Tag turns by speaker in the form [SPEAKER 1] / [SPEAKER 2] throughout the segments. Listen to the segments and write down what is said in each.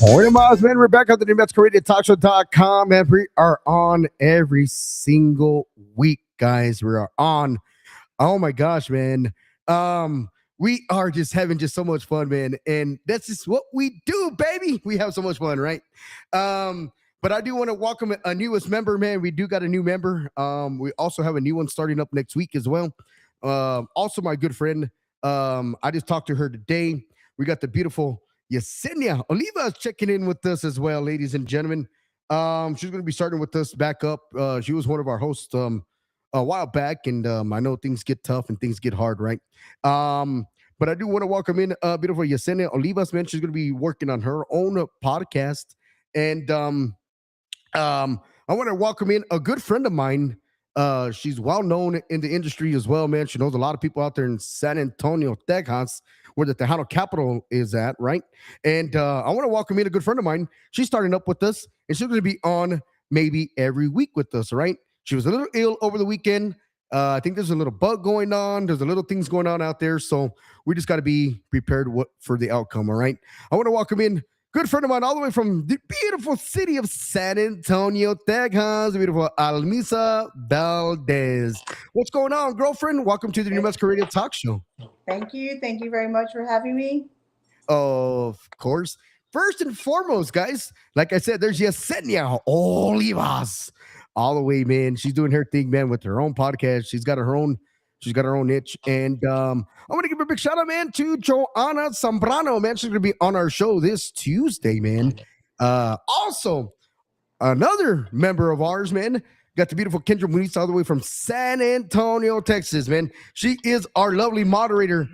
[SPEAKER 1] Morning, Mosman. Rebecca, the New Mexico Radio Talk Show.com. And we are on every single week, guys. We are on. Oh my gosh, man. we are just having just so much fun, man. And that's just what we do, baby. We have so much fun, right? But I do want to welcome a newest member, man. We do got a new member. We also have a new one starting up next week as well. Also, my good friend. I just talked to her today. We got the beautiful Yesenia Oliva checking in with us as well, ladies and gentlemen. She's going to be starting with us back up. She was one of our hosts a while back, and I know things get tough and things get hard, right? But I do want to welcome in beautiful Yesenia Olivas, man. She's going to be working on her own podcast, and I want to welcome in a good friend of mine. She's well known in the industry as well, man. She knows a lot of people out there in San Antonio, Texas, where the Tejano capital is at, right? And I want to welcome in a good friend of mine. She's starting up with us, and she's going to be on maybe every week with us, right? She was a little ill over the weekend. I think there's a little bug going on. There's a little things going on out there. So we just got to be prepared for the outcome, all right? I want to welcome in good friend of mine all the way from the beautiful city of San Antonio, Texas, the beautiful Almisa Valdez. What's going on, girlfriend? Welcome to the New Mexico Radio Talk Show.
[SPEAKER 2] Thank you. Thank you very much for having me.
[SPEAKER 1] Of course. First and foremost, guys, like I said, there's Yesenia Olivas. All the way, man. She's doing her thing, man, with her own podcast. She's got her own niche. And I want to give a big shout out, man, to Joanna Zambrano, man. She's going to be on our show this Tuesday, man. Also, another member of ours, man, got the beautiful Kendra Muniz all the way from San Antonio, Texas, man. She is our lovely moderator.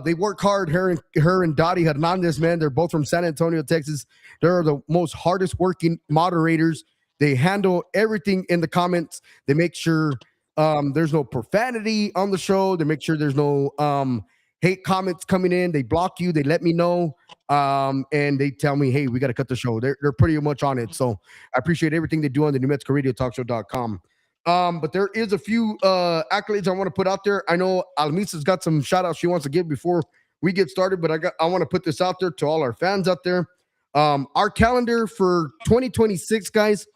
[SPEAKER 1] They work hard, her and Dottie Hernandez, man. They're both from San Antonio, Texas. They're the most hardest working moderators. They handle everything in the comments. They make sure there's no profanity on the show. They make sure there's no hate comments coming in. They block you. They let me know. And they tell me, hey, we got to cut the show. They're pretty much on it. So I appreciate everything they do on the New Mexico Radio Talk Show.com. But there is a few accolades I want to put out there. I know Almisa's got some shout outs she wants to give before we get started, but I want to put this out there to all our fans out there. Our calendar for 2026, guys,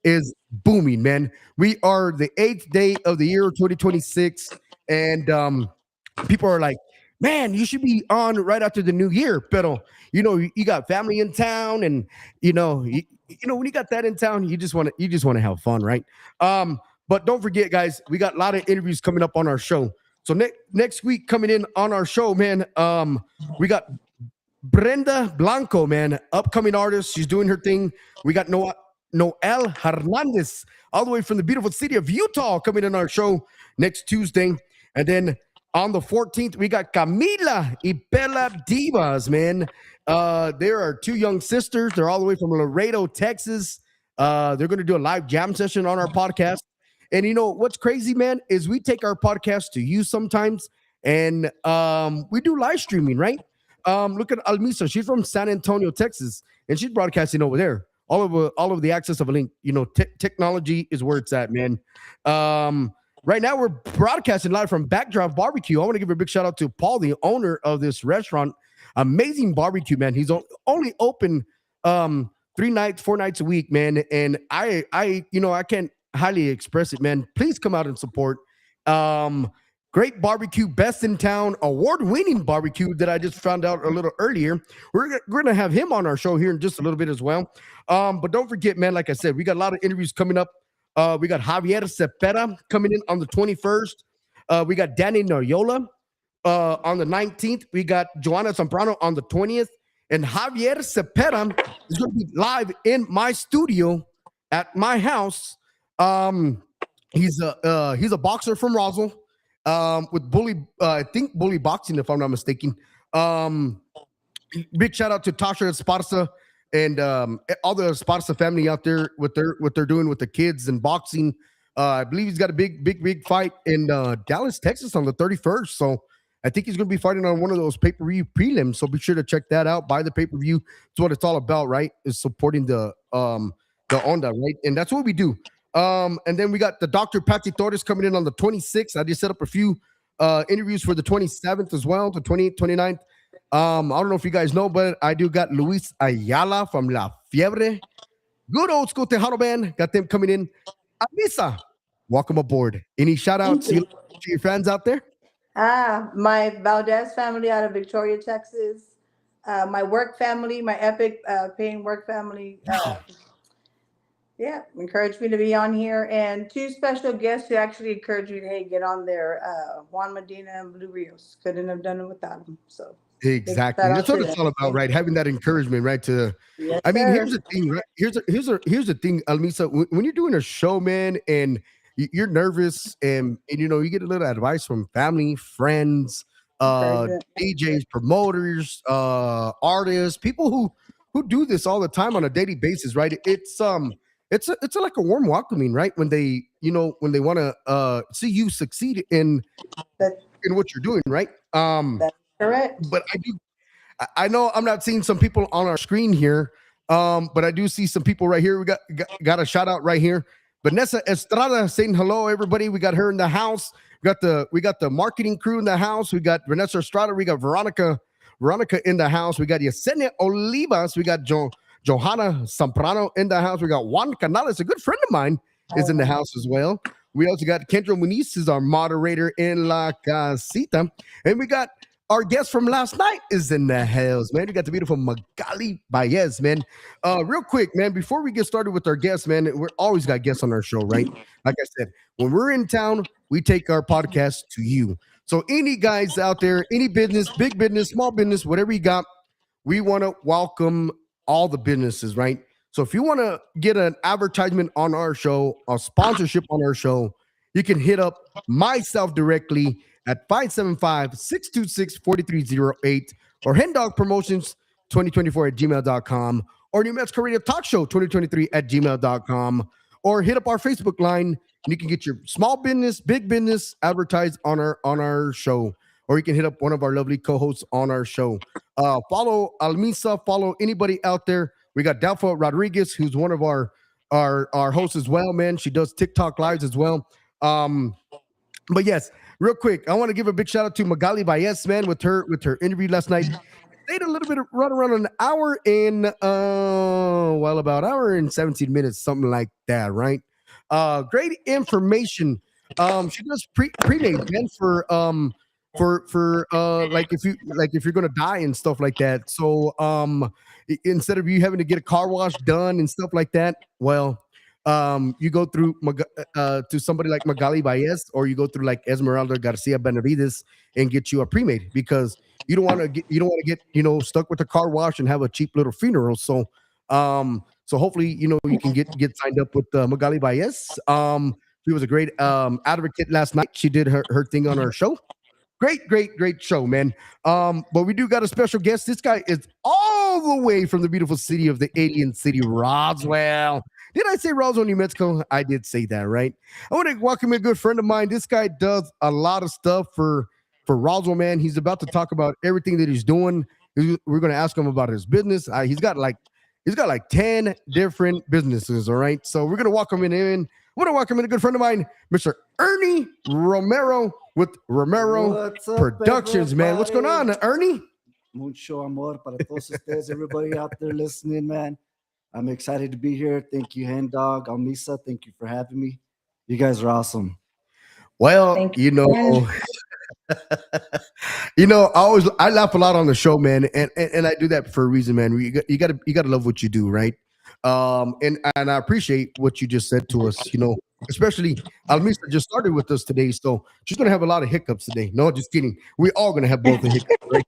[SPEAKER 1] is booming, man. We are the 8th day of the year 2026, and people are like, man, you should be on right after the new year. Pero you got family in town, and when you got that in town, you just want to have fun, right? But don't forget, guys, we got a lot of interviews coming up on our show. So next week coming in on our show, man, we got Brenda Blanco, man, upcoming artist. She's doing her thing. We got Noel Hernandez, all the way from the beautiful city of Utah, coming in our show next Tuesday. And then on the 14th, we got Camila y Bella Divas, man. There are two young sisters. They're all the way from Laredo, Texas. They're going to do a live jam session on our podcast. And what's crazy, man, is we take our podcast to you sometimes, and we do live streaming, right? Look at Almisa. She's from San Antonio, Texas, and she's broadcasting over there. All of the access of a link. Technology is where it's at, man. Right now, we're broadcasting live from Backdrop Barbecue. I want to give a big shout out to Paul, the owner of this restaurant. Amazing barbecue, man. He's only open 4 nights a week, man. And I can't highly express it, man. Please come out and support. Great barbecue, best in town, award-winning barbecue that I just found out a little earlier. We're going to have him on our show here in just a little bit as well. But don't forget, man, like I said, we got a lot of interviews coming up. We got Javier Cepeda coming in on the 21st. We got Danny Noyola on the 19th. We got Joanna Zambrano on the 20th. And Javier Cepeda is going to be live in my studio at my house. He's a boxer from Roswell. With Bully, I think Bully Boxing, if I'm not mistaken. Big shout out to Tasha Esparza and all the Esparza family out there with what they're doing with the kids and boxing. I believe he's got a big fight in Dallas, Texas on the 31st. So I think he's going to be fighting on one of those pay-per-view prelims. So be sure to check that out. Buy the pay-per-view. It's what it's all about, right? Is supporting the Onda, right? And that's what we do. And then we got the Dr. Patsy Torres coming in on the 26th. I just set up a few interviews for the 27th as well, the 28th, 29th. I don't know if you guys know, but I do got Luis Ayala from La Fiebre. Good old school Tejano band. Got them coming in. Avisa, welcome aboard. Any shout outs to your fans out there?
[SPEAKER 2] My Valdez family out of Victoria, Texas. My work family, my Epic paying work family. Yeah, encouraged me to be on here. And two special guests who actually encouraged me to, hey, get on there. Juan Medina and Blue Rios. Couldn't have done it without them. So big shout
[SPEAKER 1] Exactly.
[SPEAKER 2] out
[SPEAKER 1] That's what
[SPEAKER 2] to
[SPEAKER 1] it's
[SPEAKER 2] them.
[SPEAKER 1] all about,
[SPEAKER 2] Thank
[SPEAKER 1] right?
[SPEAKER 2] you.
[SPEAKER 1] Having that encouragement, right?
[SPEAKER 2] Yes,
[SPEAKER 1] I mean, here's
[SPEAKER 2] sir.
[SPEAKER 1] the thing, right? Here's the thing, Almisa. When you're doing a show, man, and you're nervous, and you get a little advice from family, friends,
[SPEAKER 2] Encouragement.
[SPEAKER 1] DJs, promoters, artists, people who do this all the time on a daily basis, right? It's like a warm welcoming, right? When they want to see you succeed
[SPEAKER 2] That,
[SPEAKER 1] in what you're doing, right?
[SPEAKER 2] that's correct.
[SPEAKER 1] But I know I'm not seeing some people on our screen here, but I do see some people right here. We got a shout out right here. Vanessa Estrada saying hello, everybody. We got her in the house. We got the marketing crew in the house. We got Vanessa Estrada. We got Veronica in the house. We got Yesenia Olivas. We got Johanna Samprano in the house. We got Juan Canales, a good friend of mine, is in the house as well. We also got Kendra Muniz is our moderator in La Casita, and we got our guest from last night is in the house, man. We got the beautiful Magali Baez, man. Real quick, man, before we get started with our guests, man, we're always got guests on our show, right? Like I said, when we're in town, we take our podcast to you. So any guys out there, any business, big business, small business, whatever you got, we want to welcome all the businesses, right? So if you want to get an advertisement on our show, a sponsorship on our show, you can hit up myself directly at 575-626-4308 or Hendog Promotions 2024 at gmail.com or New Mexico Radio Talk Show 2023 at gmail.com or hit up our Facebook line and you can get your small business, big business advertised on our show. Or you can hit up one of our lovely co-hosts on our show. Follow Almisa, follow anybody out there. We got Delpha Rodriguez, who's one of our hosts as well, man. She does TikTok lives as well. But yes, real quick, I want to give a big shout out to Magali Baez, man, with her interview last night. Stayed a little bit right around an hour in about hour and 17 minutes, something like that, right? Great information. She does pre-made, man, for if you're gonna die and stuff like that. So instead of you having to get a car wash done and stuff like that, well, you go through to somebody like Magali Baez, or you go through like Esmeralda Garcia Benavides and get you a pre-made because you don't want to get stuck with the car wash and have a cheap little funeral. So hopefully you can get signed up with Magali Baez. She was a great advocate last night. She did her thing on our show. Great show, man. But we do got a special guest. This guy is all the way from the beautiful city of the alien city, Roswell. Did I say Roswell, New Mexico? I did say that, right? I want to welcome a good friend of mine. This guy does a lot of stuff for Roswell, man. He's about to talk about everything that he's doing. We're going to ask him about his business. He's got like 10 different businesses, all right? So we're going to welcome him in. I want to welcome in a good friend of mine, Mr. Ernie Romero with Romero Productions, man. What's going on, Ernie?
[SPEAKER 3] Mucho amor para todos ustedes, everybody out there listening, man. I'm excited to be here. Thank you, Hen Dog, Almisa. Thank you for having me. You guys are awesome.
[SPEAKER 1] Well,
[SPEAKER 2] Thank
[SPEAKER 1] you know, I laugh a lot on the show, man, and I do that for a reason, man. You got to love what you do, right? And I appreciate what you just said to us, especially Almisa just started with us today, so she's gonna have a lot of hiccups today. No, just kidding. We're all gonna have both the hiccups, right?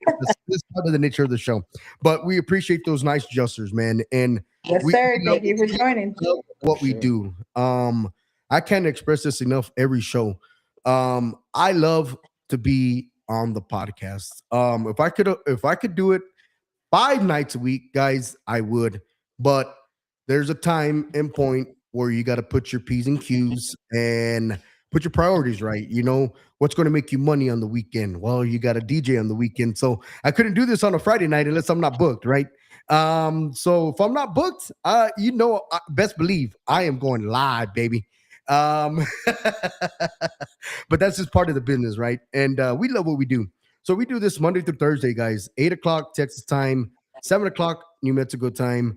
[SPEAKER 1] This part of the nature of the show. But we appreciate those nice gestures, man. And
[SPEAKER 2] Yes, sir. Thank you for joining.
[SPEAKER 1] love what we do. I can't express this enough every show. I love to be on the podcast. If I could do it 5 nights a week, guys, I would. But there's a time and point where you got to put your P's and Q's and put your priorities right. What's going to make you money on the weekend? Well, you got a DJ on the weekend. So I couldn't do this on a Friday night unless I'm not booked, right? So if I'm not booked, best believe I am going live, baby. But that's just part of the business, right? And we love what we do. So we do this Monday through Thursday, guys. 8 o'clock Texas time, 7 o'clock New Mexico time.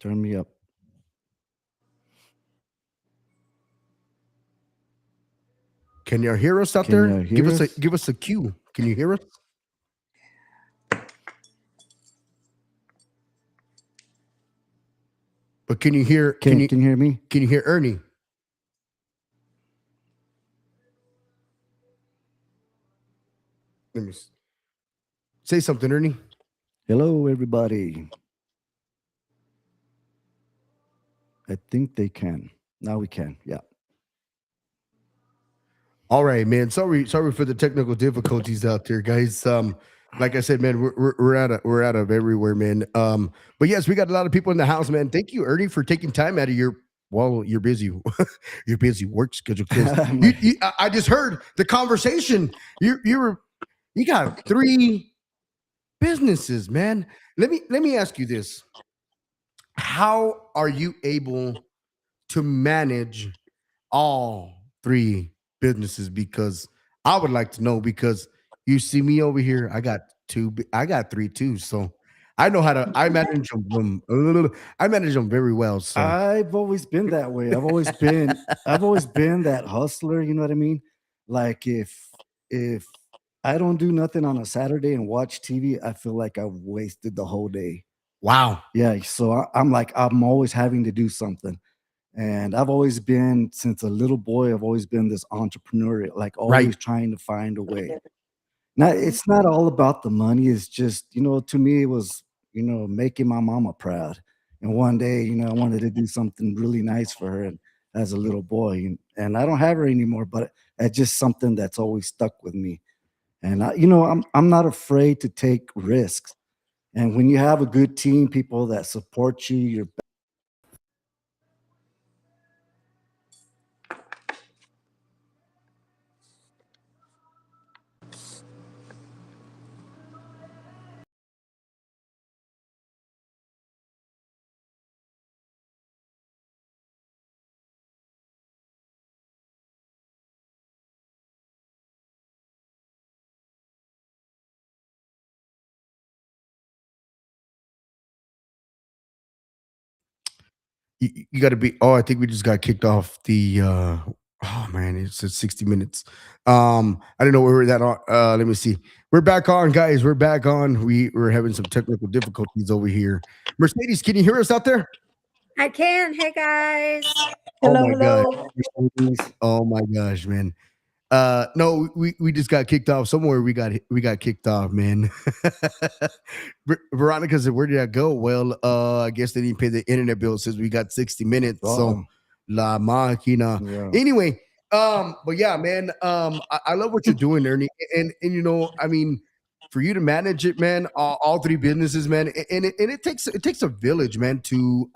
[SPEAKER 3] Turn me up.
[SPEAKER 1] Can you hear us out
[SPEAKER 3] Can
[SPEAKER 1] there?
[SPEAKER 3] you hear us?
[SPEAKER 1] Give us a cue. Can you hear us? But can you hear?
[SPEAKER 3] Can you hear me?
[SPEAKER 1] Can you hear Ernie? Let me say something, Ernie.
[SPEAKER 3] Hello, everybody. I think they can. Now we can. Yeah.
[SPEAKER 1] All right, man. Sorry for the technical difficulties out there, guys. Like I said, man, we're out of everywhere, man. But yes, we got a lot of people in the house, man. Thank you, Ernie, for taking time out of your you're busy, your busy work schedule. 'Cause I just heard the conversation. You got 3 businesses, man. Let me ask you this: how are you able to manage all 3 businesses? Because I would like to know, because you see me over here, I got 2, I got 3 too. So I know how to, I manage them very well. So
[SPEAKER 3] I've always been that way. I've always been that hustler, you know what I mean? Like if I don't do nothing on a Saturday and watch TV, I feel like I've wasted the whole day.
[SPEAKER 1] wow.
[SPEAKER 3] Yeah, so I'm like I'm always having to do something. And I've always been, since a little boy, I've always been this entrepreneur, like
[SPEAKER 1] Right.
[SPEAKER 3] always trying to find a way. Now, it's not all about the money. It's just, to me, it was, making my mama proud. And one day, I wanted to do something really nice for her and as a little boy. And I don't have her anymore, but it's just something that's always stuck with me. And I'm not afraid to take risks. And when you have a good team, people that support you, you're
[SPEAKER 1] You got to be. Oh, I think we just got kicked off the. Oh man, it's at 60 minutes. I don't know where we're at. Let me see. We're back on, guys. We're back on. We're having some technical difficulties over here. Mercedes, can you hear us out there?
[SPEAKER 4] I can. Hey guys.
[SPEAKER 1] Oh
[SPEAKER 2] Hello,
[SPEAKER 1] my God.
[SPEAKER 2] hello.
[SPEAKER 1] Oh my gosh, man. No, we just got kicked off somewhere. We got kicked off, man. Veronica said, "Where did I go?" Well, I guess they didn't pay the internet bill. It says we got 60 minutes. So
[SPEAKER 3] Uh-oh.
[SPEAKER 1] la máquina.
[SPEAKER 3] Yeah.
[SPEAKER 1] Anyway, but yeah, man, I love what you're doing, Ernie. And I mean, for you to manage it, man, all 3 businesses, man, and it takes a village, man, to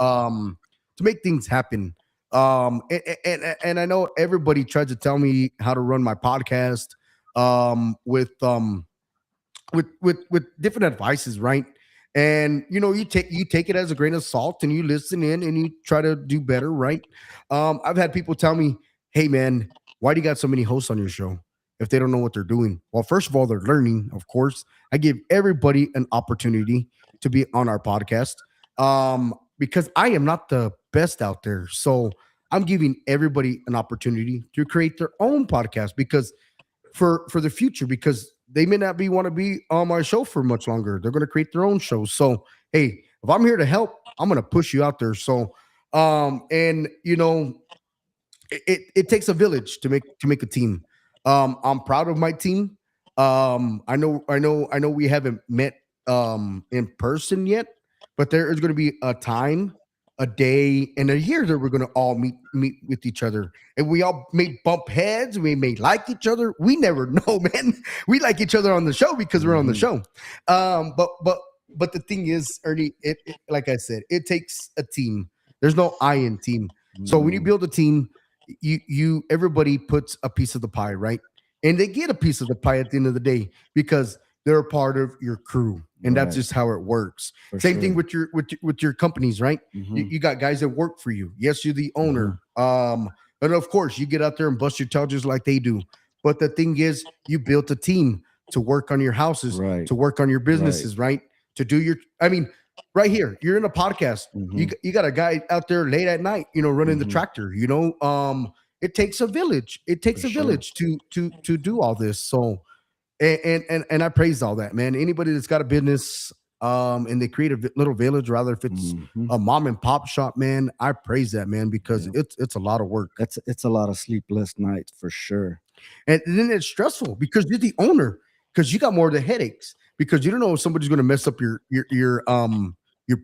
[SPEAKER 1] make things happen. And I know everybody tried to tell me how to run my podcast, with different advices, right? And you take it as a grain of salt, and you listen in, and you try to do better, right? I've had people tell me, "Hey man, why do you got so many hosts on your show if they don't know what they're doing?" Well, first of all, they're learning, of course. I give everybody an opportunity to be on our podcast, because I am not the best out there. So I'm giving everybody an opportunity to create their own podcast, because for the future, because they may not want to be on my show for much longer. They're going to create their own show. So hey, if I'm here to help, I'm going to push you out there. So and it takes a village to make a team. I'm proud of my team. I know we haven't met in person yet, but there is going to be a time, a day, and a year that we're going to all meet with each other, and we all may bump heads. We may like each other. We never know, man. We like each other on the show because we're on the show. But the thing is, Ernie, like I said, it takes a team. There's no I in team. So when you build a team, you everybody puts a piece of the pie, right? And they get a piece of the pie at the end of the day, because they're a part of your crew, and that's
[SPEAKER 3] Right.
[SPEAKER 1] just how it works.
[SPEAKER 3] For
[SPEAKER 1] Same thing
[SPEAKER 3] sure.
[SPEAKER 1] with your companies, right? You,
[SPEAKER 3] Mhm.
[SPEAKER 1] you got guys that work for you. Yes, you're the owner. And of course, you get out there and bust your tail just like they do. But the thing is, you built a team to work on your houses,
[SPEAKER 3] Right.
[SPEAKER 1] to work on your businesses, right? To do your, I mean, right here, you're in a podcast.
[SPEAKER 3] Mhm.
[SPEAKER 1] You got a guy out there late at night, running the
[SPEAKER 3] Mhm.
[SPEAKER 1] tractor. It takes a village. It takes
[SPEAKER 3] For
[SPEAKER 1] a
[SPEAKER 3] sure.
[SPEAKER 1] village to do all this. So, and I praise all that, man. Anybody that's got a business, and they create a little village, rather if it's
[SPEAKER 3] Mhm.
[SPEAKER 1] a mom and pop shop, man, I praise that, man, because
[SPEAKER 3] Yeah.
[SPEAKER 1] it's a lot of work.
[SPEAKER 3] It's a lot of sleepless nights for sure.
[SPEAKER 1] And then it's stressful because you're the owner, because you got more of the headaches, because you don't know if somebody's going to mess up your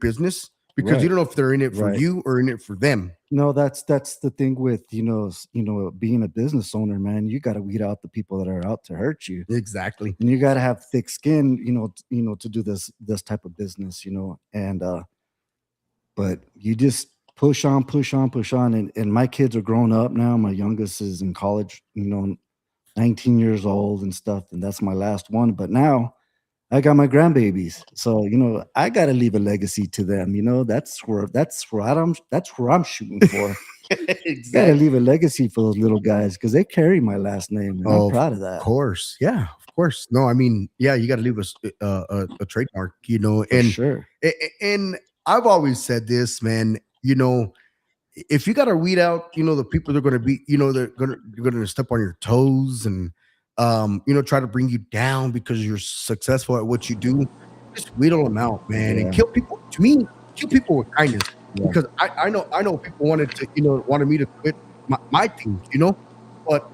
[SPEAKER 1] business, because you
[SPEAKER 3] Right.
[SPEAKER 1] don't know if they're in it for
[SPEAKER 3] Right.
[SPEAKER 1] you or in it for them.
[SPEAKER 3] No, that's the thing with being a business owner, man. You got to weed out the people that are out to hurt you,
[SPEAKER 1] Exactly.
[SPEAKER 3] and you got to have thick skin, to do this type of business, and but you just push on, push on, push on, and my kids are grown up now. My youngest is in college, 19 years old and stuff, and that's my last one. But now I got my grandbabies, so I got to leave a legacy to them. That's where I'm shooting for. Got to
[SPEAKER 1] Exactly.
[SPEAKER 3] leave a legacy for those little guys because they carry my last name, and I'm
[SPEAKER 1] Oh,
[SPEAKER 3] proud of
[SPEAKER 1] of
[SPEAKER 3] that.
[SPEAKER 1] course. Yeah, of course. No, I mean, yeah, you got to leave us a trademark,
[SPEAKER 3] For
[SPEAKER 1] and
[SPEAKER 3] sure.
[SPEAKER 1] and I've always said this, man. If you got to weed out, the people that are going to be, they're going to step on your toes and, try to bring you down because you're successful at what you do. Just wheedle them out, man, and
[SPEAKER 3] Yeah.
[SPEAKER 1] kill people. To me, kill people with kindness,
[SPEAKER 3] Yeah.
[SPEAKER 1] because I know people wanted me to quit my things, but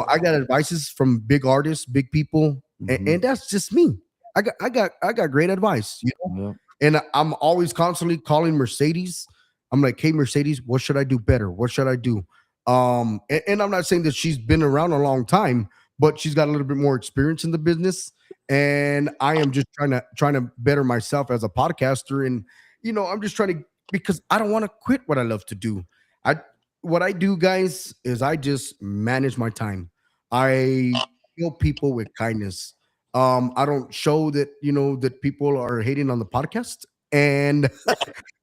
[SPEAKER 1] I got advices from big artists, big people,
[SPEAKER 3] Mhm.
[SPEAKER 1] and that's just me. I got great advice,
[SPEAKER 3] Yeah.
[SPEAKER 1] and I'm always constantly calling Mercedes. I'm like, hey, Mercedes, what should I do better? What should I do? And I'm not saying that she's been around a long time, but she's got a little bit more experience in the business. And I am just trying to better myself as a podcaster. And I'm just trying to, because I don't want to quit what I love to do. I What I do, guys, is I just manage my time. I kill people with kindness. I don't show that that people are hating on the podcast, and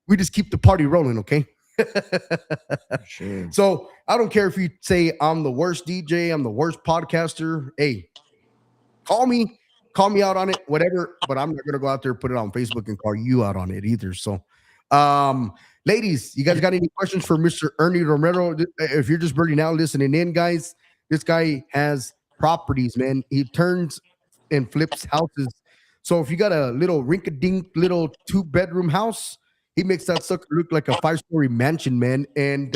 [SPEAKER 1] we just keep the party rolling, okay?
[SPEAKER 3] For sure.
[SPEAKER 1] So I don't care if you say I'm the worst DJ, I'm the worst podcaster. Hey, call me, call me out on it, whatever. But I'm not gonna go out there and put it on Facebook and call you out on it either. So, ladies, you guys got any questions for Mr. Ernie Romero? If you're just burning out listening in, guys, this guy has properties, man. He turns and flips houses. So if you got a little rink-a-dink little 2-bedroom house, he makes that sucker look like a 5-story mansion, man. And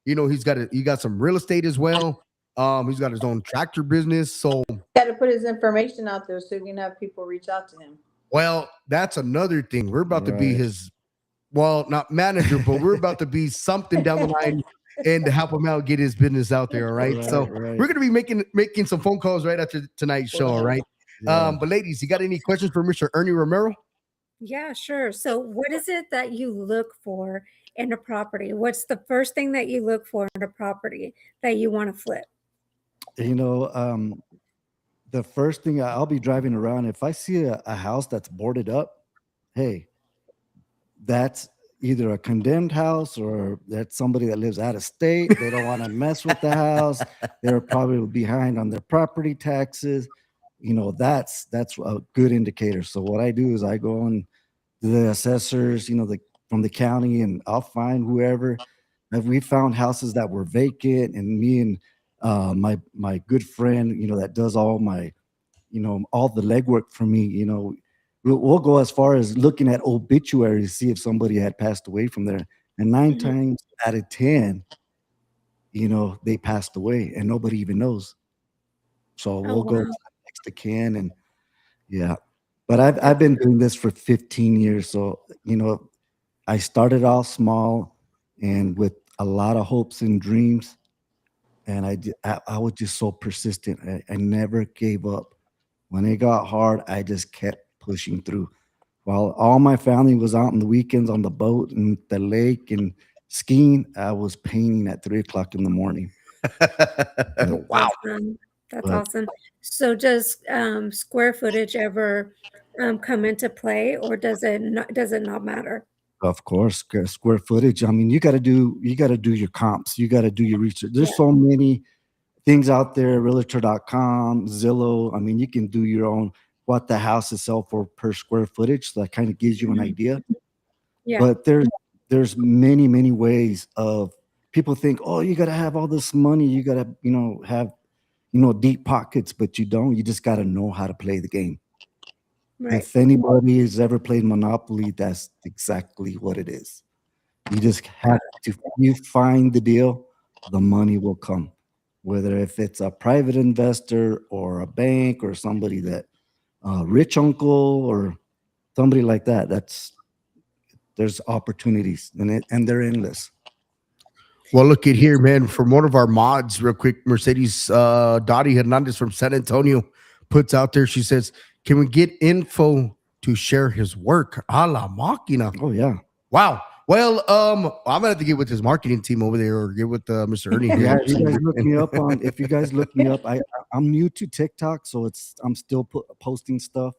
[SPEAKER 1] he got some real estate as well. He's got his own tractor business. So,
[SPEAKER 2] Got to put his information out there so you can have people reach out to him.
[SPEAKER 1] well, that's another thing. We're about to be
[SPEAKER 3] Right.
[SPEAKER 1] his, well, not manager, but we're about to be something down the line and to help him out, get his business out there. All right. So
[SPEAKER 3] Right.
[SPEAKER 1] we're gonna be making some phone calls right after tonight's show. All right.
[SPEAKER 3] Yeah.
[SPEAKER 1] But ladies, you got any questions for Mr. Ernie Romero?
[SPEAKER 4] Yeah, sure. So, what is it that you look for in a property? What's the first thing that you look for in a property that you want to flip?
[SPEAKER 3] The first thing I'll be driving around, if I see a house that's boarded up, hey, that's either a condemned house or that's somebody that lives out of state. They don't want to mess with the house. They're probably behind on their property taxes. That's a good indicator. So what I do is I go on to the assessors, from the county, and I'll find whoever. We found houses that were vacant, and me and my good friend, that does all my, all the legwork for me, we'll go as far as looking at obituaries, see if somebody had passed away from there. And 9
[SPEAKER 4] Mhm.
[SPEAKER 3] times out of 10, they passed away and nobody even knows. So
[SPEAKER 4] Oh,
[SPEAKER 3] we'll go
[SPEAKER 4] wow.
[SPEAKER 3] to next of kin, and yeah. But I've been doing this for 15 years. So, I started off small and with a lot of hopes and dreams. And I was just so persistent. I never gave up. When it got hard, I just kept pushing through. While all my family was out on the weekends on the boat and the lake and skiing, I was painting at 3 o'clock in the morning.
[SPEAKER 1] Wow.
[SPEAKER 4] Awesome. That's
[SPEAKER 3] But
[SPEAKER 4] awesome. So, does square footage ever come into play, or does it not matter?
[SPEAKER 3] of course, square footage. I mean, you got to do your comps. You got to do your research.
[SPEAKER 4] Yeah.
[SPEAKER 3] There's so many things out there, realtor.com, Zillow. I mean, you can do your own. what the houses sell for per square footage. So that kind of gives you an idea.
[SPEAKER 4] Yeah.
[SPEAKER 3] But there's many ways of people think, oh, you got to have all this money, you got to have deep pockets, but you don't. You just got to know how to play the game.
[SPEAKER 4] Right.
[SPEAKER 3] If anybody has ever played Monopoly, that's exactly what it is. You just have to, you find the deal, the money will come. Whether if it's a private investor or a bank or somebody that rich uncle or somebody like that, there's opportunities and they're endless.
[SPEAKER 1] Well, look at here, man. From one of our mods, real quick, Mercedes Dottie Hernandez from San Antonio puts out there. She says, "Can we get info to share his work?" A la máquina.
[SPEAKER 3] Oh yeah.
[SPEAKER 1] Wow. Well, I'm gonna have to get with his marketing team over there, or get with Mr. Ernie here.
[SPEAKER 3] Yeah, if you guys look me up if you guys look me up, I'm new to TikTok, so I'm still posting stuff.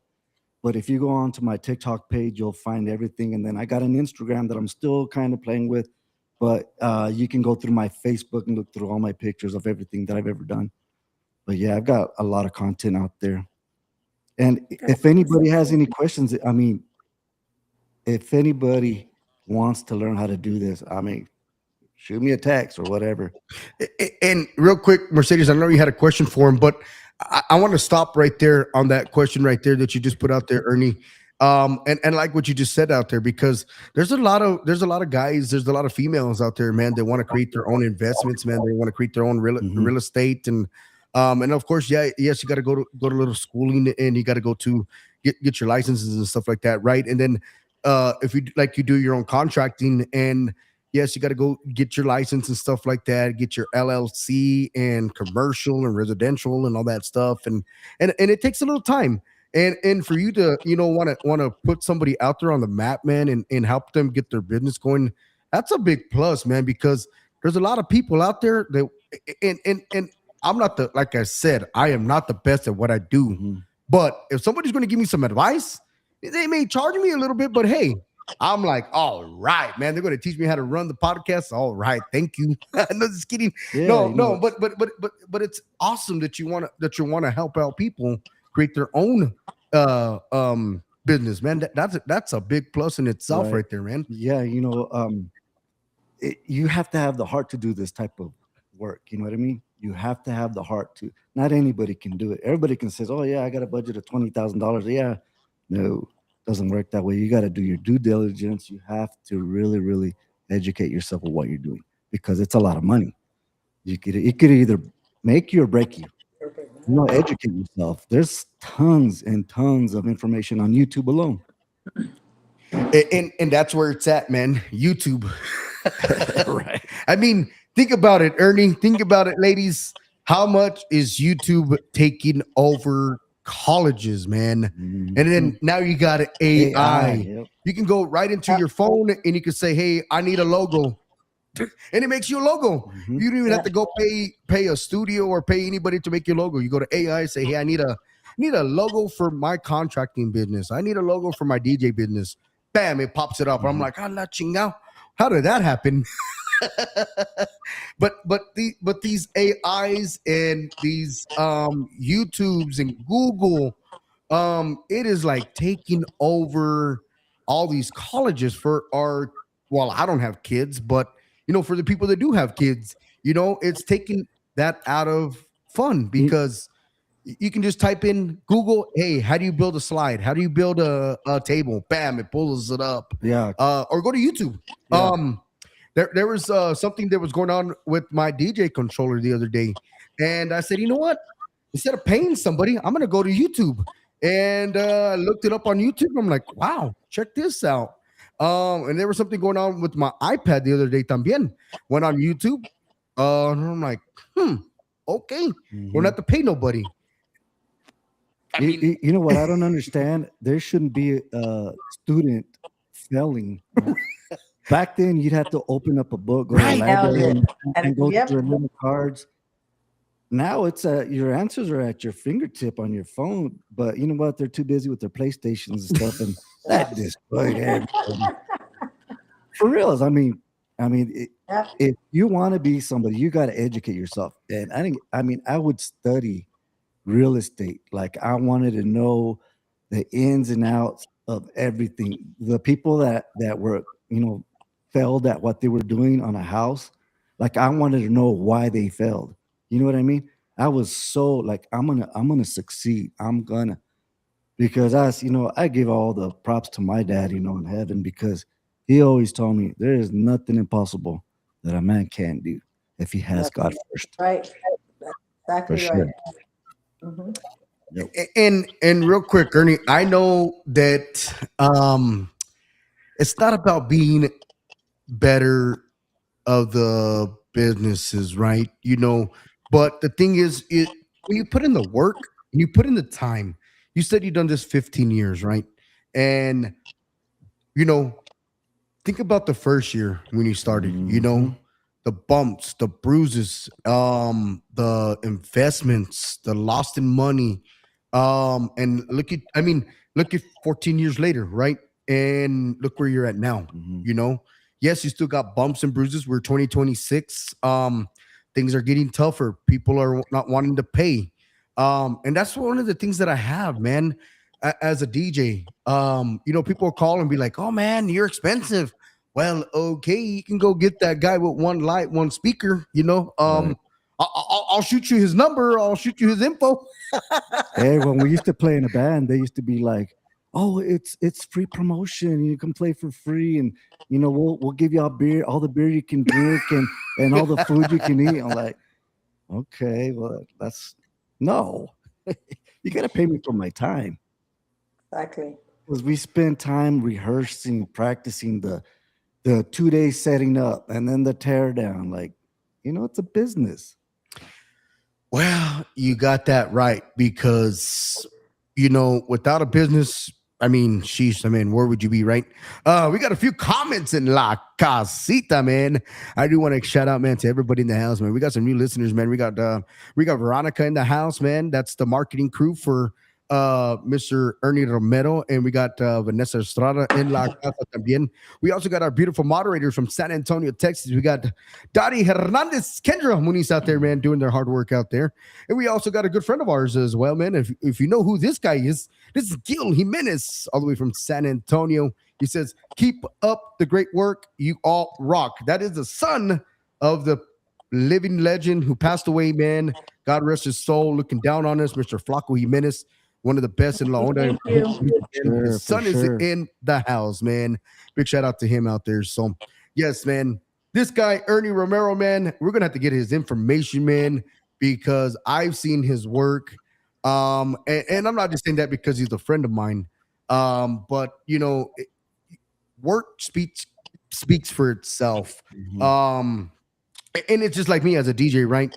[SPEAKER 3] But if you go on to my TikTok page, you'll find everything. And then I got an Instagram that I'm still kind of playing with. But you can go through my Facebook and look through all my pictures of everything that I've ever done. But yeah, I've got a lot of content out there. And if anybody has any questions, I mean, if anybody wants to learn how to do this, I mean, shoot me a text or whatever.
[SPEAKER 1] And real quick, Mercedes, I know you had a question for him, but I want to stop right there on that question right there that you just put out there, Ernie. And like what you just said out there, because there's a lot of guys, there's a lot of females out there, man, that want to create their own investments, man. They want to create their own real estate, and of course, yes, you got to go to a little schooling, and you got to go to get your licenses and stuff like that, right? And then if you do your own contracting, and yes, you got to go get your license and stuff like that, get your LLC and commercial and residential and all that stuff, and it takes a little time. And for you to want to put somebody out there on the map, man, and help them get their business going, that's a big plus, man, because there's a lot of people out there that and I'm not like I said, I am not the best at what I do. But if somebody's going to give me some advice, they may charge me a little bit, but hey, I'm like, all right, man, they're going to teach me how to run the podcast. All right, thank you. No, just kidding.
[SPEAKER 3] Yeah,
[SPEAKER 1] no, but it's awesome that you want to help out people create their own business, man. That's a big plus in itself, right there, man.
[SPEAKER 3] Yeah, you have to have the heart to do this type of work. You know what I mean? You have to have the heart to. Not anybody can do it. Everybody can say, "Oh yeah, I got a budget of $20,000." Yeah, no, doesn't work that way. You got to do your due diligence. You have to really, really educate yourself on what you're doing, because it's a lot of money. It could either make you or break you. Educate yourself. There's tons and tons of information on YouTube alone.
[SPEAKER 1] And that's where it's at, man. YouTube.
[SPEAKER 3] Right.
[SPEAKER 1] I mean, think about it, Ernie. Think about it, ladies. How much is YouTube taking over colleges, man? And then now you got AI.
[SPEAKER 3] Yep.
[SPEAKER 1] You can go right into your phone and you can say, "Hey, I need a logo." And it makes you a logo. You don't even have to go pay a studio or pay anybody to make your logo. You go to AI, say, "Hey, I need a logo for my contracting business. I need a logo for my DJ business." Bam, it pops it up. I'm like, "Allah chingao. How did that happen?" but these AIs and these YouTubes and Google, it is like taking over all these colleges for our. Well, I don't have kids, but for the people that do have kids, it's taking that out of fun, because you can just type in Google, "Hey, how do you build a slide? How do you build a table?" Bam, it pulls it up.
[SPEAKER 3] Yeah.
[SPEAKER 1] Or go to YouTube.
[SPEAKER 3] Yeah.
[SPEAKER 1] There was something that was going on with my DJ controller the other day, and I said, you know what? Instead of paying somebody, I'm gonna go to YouTube, and looked it up on YouTube. I'm like, wow, check this out. And there was something going on with my iPad the other day también. Went on YouTube, and I'm like, okay, we don't have to pay nobody.
[SPEAKER 3] You know what I don't understand? There shouldn't be a student failing. Back then, you'd have to open up a book, go to the library, and go through little cards. Now it's your answers are at your fingertip on your phone, but you know what? They're too busy with their PlayStations and stuff, and that destroyed everything. For reals, I mean, if you want to be somebody, you got to educate yourself. And I would study real estate. Like, I wanted to know the ins and outs of everything. The people that were, failed at what they were doing on a house, like I wanted to know why they failed. You know what I mean? I was so like, I'm gonna succeed. I'm gonna, because I give all the props to my dad, in heaven, because he always told me there is nothing impossible that a man can't do if he has God first.
[SPEAKER 2] Right. That's exactly
[SPEAKER 3] For sure.
[SPEAKER 2] right. Mhm.
[SPEAKER 1] And real quick, Ernie, I know that it's not about being better of the businesses, right? But the thing is, when you put in the work and you put in the time, you said you've done this 15 years, right? And you know, think about the first year when you started,
[SPEAKER 3] Mhm.
[SPEAKER 1] the bumps, the bruises, the investments, the lost in money. And look at 14 years later, right? And look where you're at now,
[SPEAKER 3] Mhm.
[SPEAKER 1] Yes, you still got bumps and bruises. We're 2026. Things are getting tougher. People are not wanting to pay. And that's one of the things that I have, man, as a DJ. People will call and be like, "Oh man, you're expensive." Well, okay, you can go get that guy with one light, one speaker.
[SPEAKER 3] Right.
[SPEAKER 1] I'll shoot you his number. I'll shoot you his info.
[SPEAKER 3] Hey, when we used to play in a band, they used to be like, "Oh, it's free promotion. You can play for free, and we'll give you all the beer you can drink, and all the food you can eat." I'm like, okay, well, that's no. You got to pay me for my time,
[SPEAKER 2] Exactly.
[SPEAKER 3] because we spend time rehearsing, practicing the 2 days setting up, and then the tear down. Like, it's a business.
[SPEAKER 1] Well, you got that right because without a business, sheesh, where would you be, right? We got a few comments in La Casita, man. I do want to shout out, man, to everybody in the house, man. We got some new listeners, man. We got Veronica in the house, man. That's the marketing crew for Mr. Ernie Romero, and we got Vanessa Estrada in La Casa también. We also got our beautiful moderators from San Antonio, Texas. We got Dottie Hernandez, Kendra Muniz out there, man, doing their hard work out there. And we also got a good friend of ours as well, man. If you know who this guy is, this is Gil Jimenez, all the way from San Antonio. He says, "Keep up the great work. You all rock." That is the son of the living legend who passed away, man. God rest his soul. Looking down on us, Mr. Flaco Jimenez, one of the best in La Onda.
[SPEAKER 2] Thank you.
[SPEAKER 3] Sure,
[SPEAKER 1] His son
[SPEAKER 3] for
[SPEAKER 1] is
[SPEAKER 3] sure.
[SPEAKER 1] in the house, man. Big shout out to him out there. So, yes, man. This guy, Ernie Romero, man, we're going to have to get his information, man, because I've seen his work. And I'm not just saying that because he's a friend of mine. But, work speaks for itself.
[SPEAKER 3] Mhm.
[SPEAKER 1] And it's just like me as a DJ, right?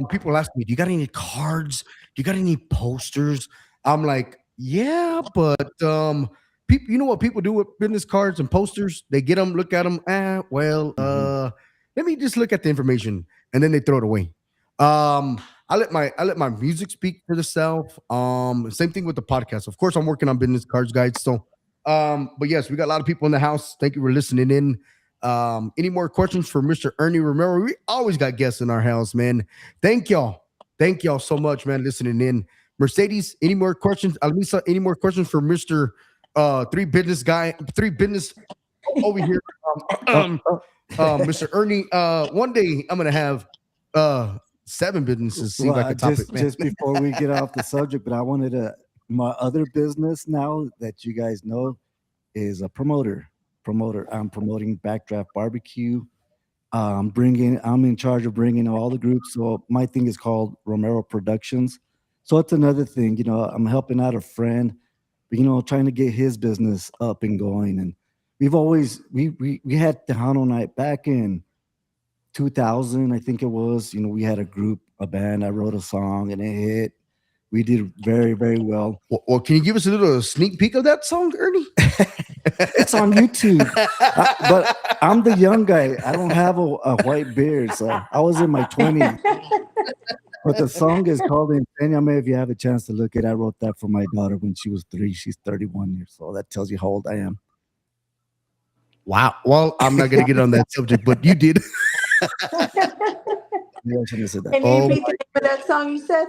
[SPEAKER 1] People ask me, "Do you got any cards? Do you got any posters?" I'm like, "Yeah, but people, you know what people do with business cards and posters? They get them, look at them. Let me just look at the information, and then they throw it away. I let my music speak for itself. Same thing with the podcast. Of course, I'm working on business cards, guys. So, but yes, we got a lot of people in the house. Thank you for listening in. Any more questions for Mr. Ernie Romero? We always got guests in our house, man. Thank y'all so much, man, listening in. Mercedes, any more questions? Almisa, any more questions for Mr. Three business over here? Mr. Ernie, one day I'm gonna have 7 businesses. Seems like a topic, man.
[SPEAKER 3] Just before we get off the subject, but I wanted to, my other business now that you guys know is a promoter. I'm promoting Backdraft Barbecue. I'm in charge of bringing all the groups. So my thing is called Romero Productions. So it's another thing, I'm helping out a friend, but, trying to get his business up and going. And we've always, we had Tejano Night back in 2000, I think it was. We had a band. I wrote a song and it hit. We did very, very well.
[SPEAKER 1] Well, can you give us a little sneak peek of that song, Ernie?
[SPEAKER 3] It's on YouTube. But I'm the young guy. I don't have a white beard. So I was in my 20s. But the song is called Enséñame. If you have a chance to look it, I wrote that for my daughter when she was 3. She's 31 years old. That tells you how old I am.
[SPEAKER 1] Wow. Well, I'm not going to get on that subject, but you did.
[SPEAKER 3] Maybe I shouldn't have said that.
[SPEAKER 2] Can you repeat the name of that song you said?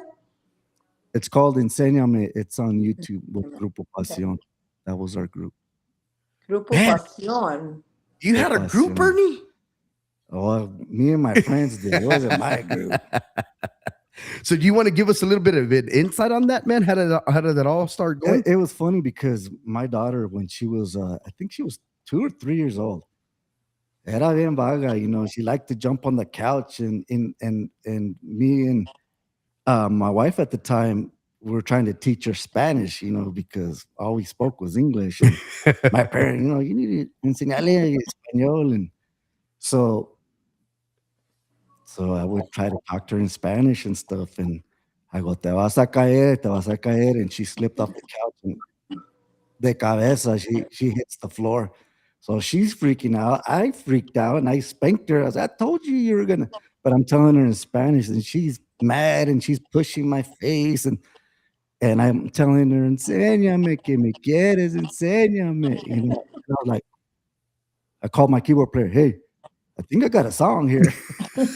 [SPEAKER 3] It's called Enséñame. It's on YouTube with Grupo Pasión. That was our group.
[SPEAKER 2] Grupo
[SPEAKER 1] Man.
[SPEAKER 2] Pasión.
[SPEAKER 1] You had a group,
[SPEAKER 3] Pasión.
[SPEAKER 1] Ernie?
[SPEAKER 3] Oh, me and my friends did. It wasn't my group.
[SPEAKER 1] So do you want to give us a little bit of an insight on that, man? How did that all start going?
[SPEAKER 3] It was funny because my daughter, when she was, I think she was 2 or 3 years old, era bien vaga, you know. She liked to jump on the couch, and me and my wife at the time, we were trying to teach her Spanish, you know, because all we spoke was English. And my parents, you know, you need to enseñarle español, and so I would try to talk to her in Spanish and stuff, and I go, te vas a caer, and she slipped off the couch, and de cabeza, she hits the floor. So she's freaking out. I freaked out, and I spanked her. I said, I told you were gonna, but I'm telling her in Spanish, and she's mad, and she's pushing my face, and I'm telling her, enséñame que me quieres, enséñame. You know, and I was like, I called my keyboard player, hey, I think I got a song here. And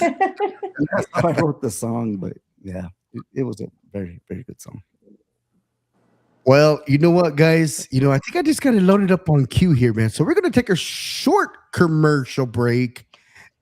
[SPEAKER 3] that's how I wrote the song, but yeah, it was a very, very good song.
[SPEAKER 1] Well, you know what, guys? You know, I think I just got it loaded up on cue here, man. So we're going to take a short commercial break,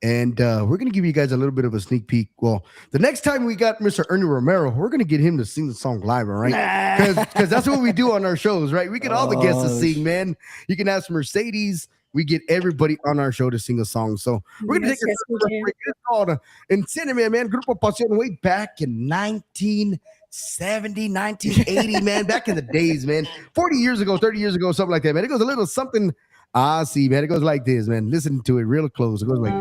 [SPEAKER 1] and we're going to give you guys a little bit of a sneak peek. Well, the next time we got Mr. Ernie Romero, we're going to get him to sing the song live, all right? Because that's what we do on our shows, right? We get all the guests to sing, man. You can ask Mercedes. We get everybody on our show to sing a song. So we're going to take a commercial break. It's called Enséñame, man. Grupo Pasión, way back in 1970, 1980, man. Back in the days, man. 40 years ago, 30 years ago, something like that, man. It goes a little something. See, man. It goes like this, man. Listen to it real close. It goes like,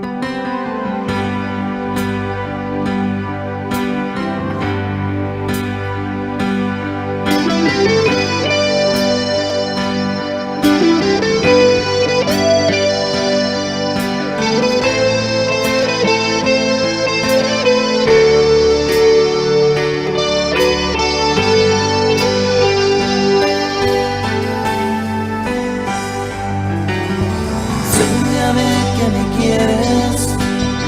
[SPEAKER 5] enséñame que me quieres,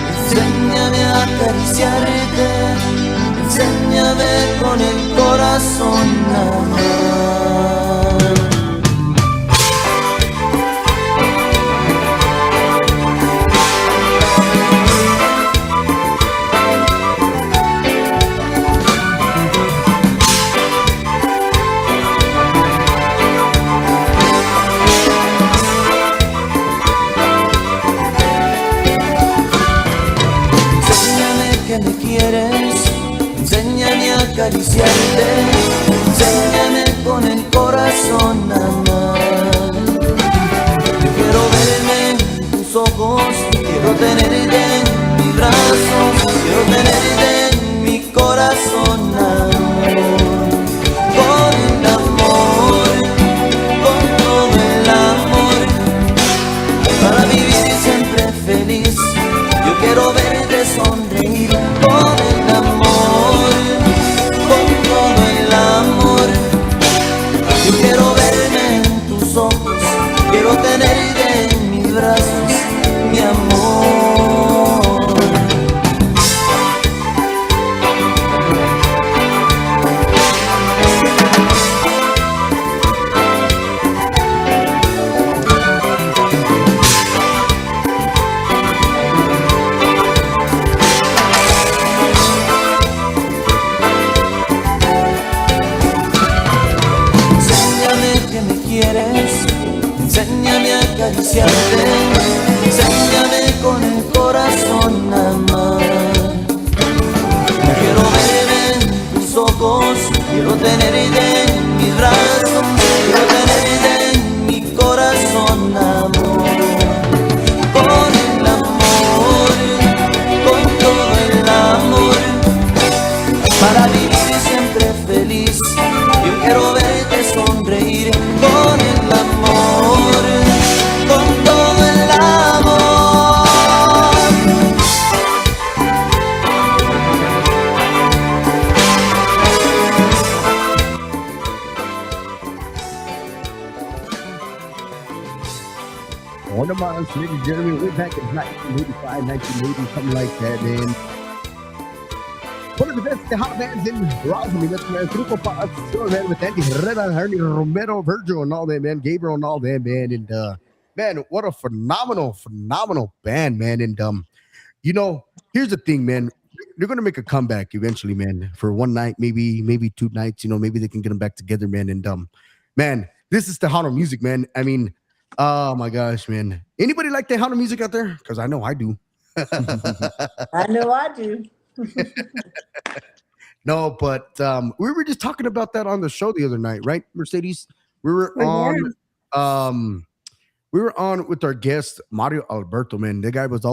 [SPEAKER 5] enséñame a acariciarte, enséñame con el corazón a amar. Que me quieres, enséñame a acariciarte, enséñame con el corazón a amar. Quiero verme en tus ojos, quiero tenerte en mis brazos, quiero tenerte en mi corazón a amor. Con el amor, con todo el amor, para vivir siempre feliz. Yo quiero verte sonreír con el amor, con todo el amor. Yo quiero verme en tus ojos, quiero tenerte en mis brazos, mi amor. Enséñame a acariciarte, enséñame con el corazón a amar. Quiero verme en tus ojos, quiero tenerte en mis brazos, quiero tenerte en mi corazón a amor. Con el amor, con todo el amor, para vivir siempre feliz. Yo quiero verte sonreír con el amor, con todo el amor.
[SPEAKER 1] one of us, ladies and gentlemen, way back in 1985, 1980, something like that, man. One of the best hot bands in Rosalie. That's man. Truco Pa, still man with Andy Herrera, Ernie Romero, Virgil, and all that man. Gabriel and all that man. And man, what a phenomenal band, man. And here's the thing, man. They're gonna make a comeback eventually, man. For one night, maybe 2 nights. Maybe they can get them back together, man. And man, this is Tejano music, man. I mean, oh my gosh, man. Anybody like Tejano music out there? Because I know I do.
[SPEAKER 2] I know I do.
[SPEAKER 1] No, but we were just talking about that on the show the other night, right, Mercedes? We were on with our guest Mario Alberto, man. The guy was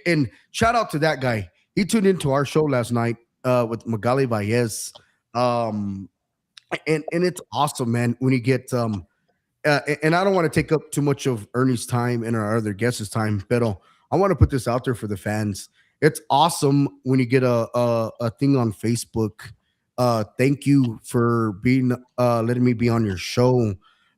[SPEAKER 1] and shout out to that guy. He tuned into our show last night with Magali Valles. And it's awesome, man, when you get and I don't want to take up too much of Ernie's time and our other guests' time, but I want to put this out there for the fans. It's awesome when you get a thing on Facebook. Thank you for being letting me be on your show.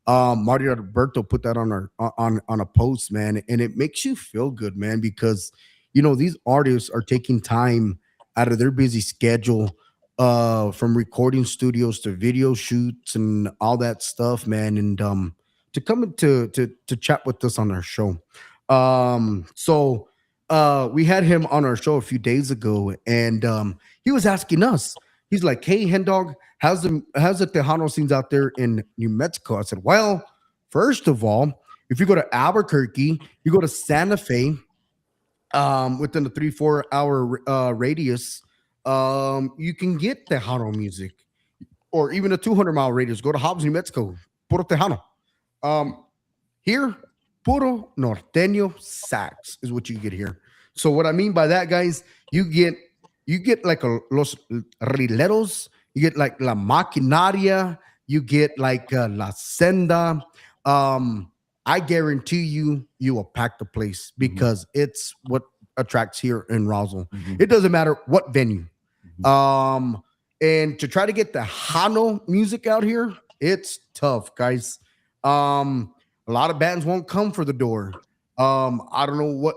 [SPEAKER 1] Mario Alberto put that on a post, man, and it makes you feel good, man, because these artists are taking time out of their busy schedule, from recording studios to video shoots and all that stuff, man, and to come to chat with us on our show. So we had him on our show a few days ago, and he was asking us. He's like, "Hey, Hendog, how's the Tejano scenes out there in New Mexico?" I said, "Well, first of all, if you go to Albuquerque, you go to Santa Fe, within a 3-4 hour radius, you can get Tejano music, or even a 200-mile radius. Go to Hobbs, New Mexico, puro Tejano. Here, puro norteño sax is what you get here. So what I mean by that, guys, you get like los rileros, you get like la maquinaria, you get like la senda. I guarantee you will pack the place, because it's what attracts here in Roswell. It doesn't matter what venue. And to try to get the Hano music out here, it's tough, guys. A lot of bands won't come for the door. I don't know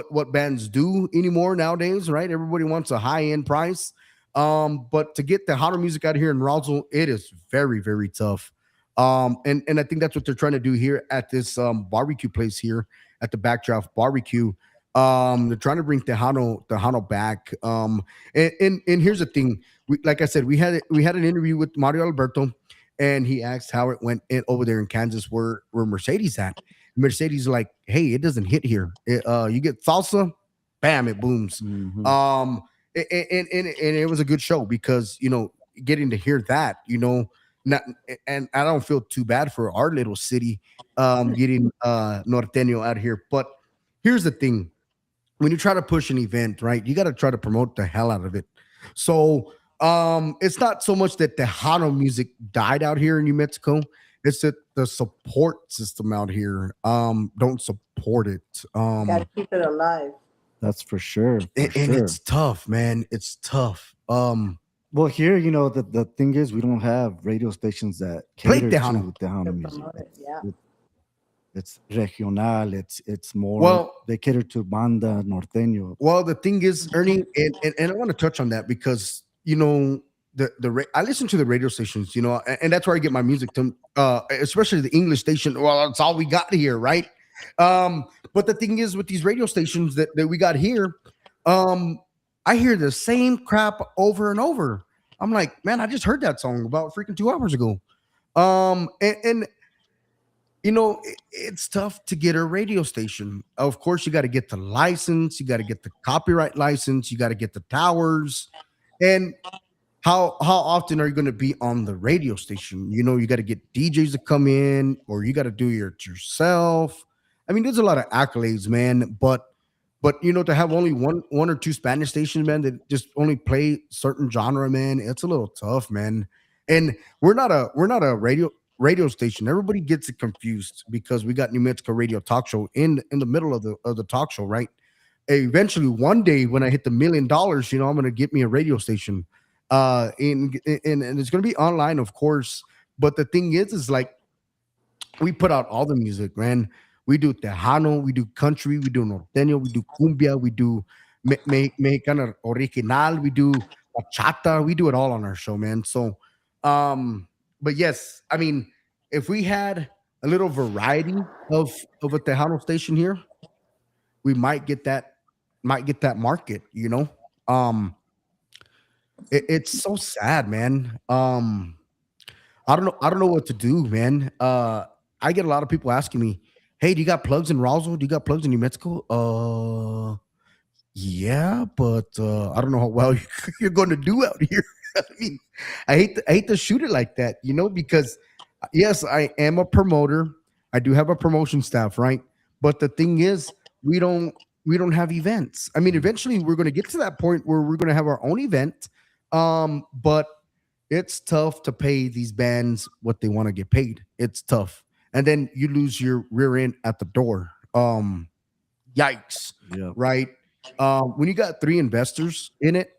[SPEAKER 1] what bands do anymore nowadays, right? Everybody wants a high-end price. But to get the Hano music out here in Roswell, it is very, very tough. And I think that's what they're trying to do here at this barbecue place here at the Backdraft Barbecue. They're trying to bring Tejano back. And here's the thing. Like I said, we had an interview with Mario Alberto, and he asked how it went over there in Kansas where Mercedes at. Mercedes like, "Hey, it doesn't hit here. You get salsa, bam, it booms." And it was a good show, because getting to hear that, not, and I don't feel too bad for our little city getting norteño out here. But here's the thing: when you try to push an event, right, you got to try to promote the hell out of it. So it's not so much that Tejano music died out here in New Mexico. It's that the support system out here don't support it.
[SPEAKER 2] Got to keep it alive.
[SPEAKER 3] That's for sure.
[SPEAKER 1] And it's tough, man. It's tough.
[SPEAKER 3] Well, here, the thing is, we don't have radio stations that
[SPEAKER 1] Play
[SPEAKER 3] cater to
[SPEAKER 1] Tejano.
[SPEAKER 3] Tejano music.
[SPEAKER 2] Yeah.
[SPEAKER 3] It's regional. It's more.
[SPEAKER 1] Well,
[SPEAKER 3] they cater to banda norteño.
[SPEAKER 1] Well, the thing is, Ernie, and I want to touch on that, because I listen to the radio stations, and that's where I get my music to, especially the English station. Well, that's all we got here, right? But the thing is, with these radio stations that we got here, I hear the same crap over and over. I'm like, man, I just heard that song about freaking 2 hours ago. It's tough to get a radio station. Of course, you got to get the license, you got to get the copyright license, you got to get the towers. And how often are you going to be on the radio station? You got to get DJs to come in, or you got to do it yourself. I mean, there's a lot of accolades, man, but to have only one or two Spanish stations, man, that just only play certain genre, man, it's a little tough, man. And we're not a radio station. Everybody gets it confused, because we got New Mexico Radio Talk Show in the middle of the talk show, right? Eventually, one day when I hit the $1 million, I'm gonna get me a radio station, and it's gonna be online, of course. But the thing is like, we put out all the music, man. We do Tejano, we do country, we do norteño, we do cumbia, we do mexicano original, we do bachata. We do it all on our show, man. So, but yes, I mean, if we had a little variety of a Tejano station here, we might get that market, you know. Um, it's so sad, man. I don't know what to do, man. I get a lot of people asking me, "Hey, do you got plugs in Roswell? Do you got plugs in New Mexico?" Yeah, but I don't know how well you're going to do out here. I mean, I hate to shoot it like that, you know, because yes, I am a promoter. I do have a promotion staff, right? But the thing is, we don't have events. I mean, eventually we're going to get to that point where we're going to have our own event. But it's tough to pay these bands what they want to get paid. It's tough. And then you lose your rear end at the door. Yikes.
[SPEAKER 3] Yeah.
[SPEAKER 1] Right? When you got three investors in it,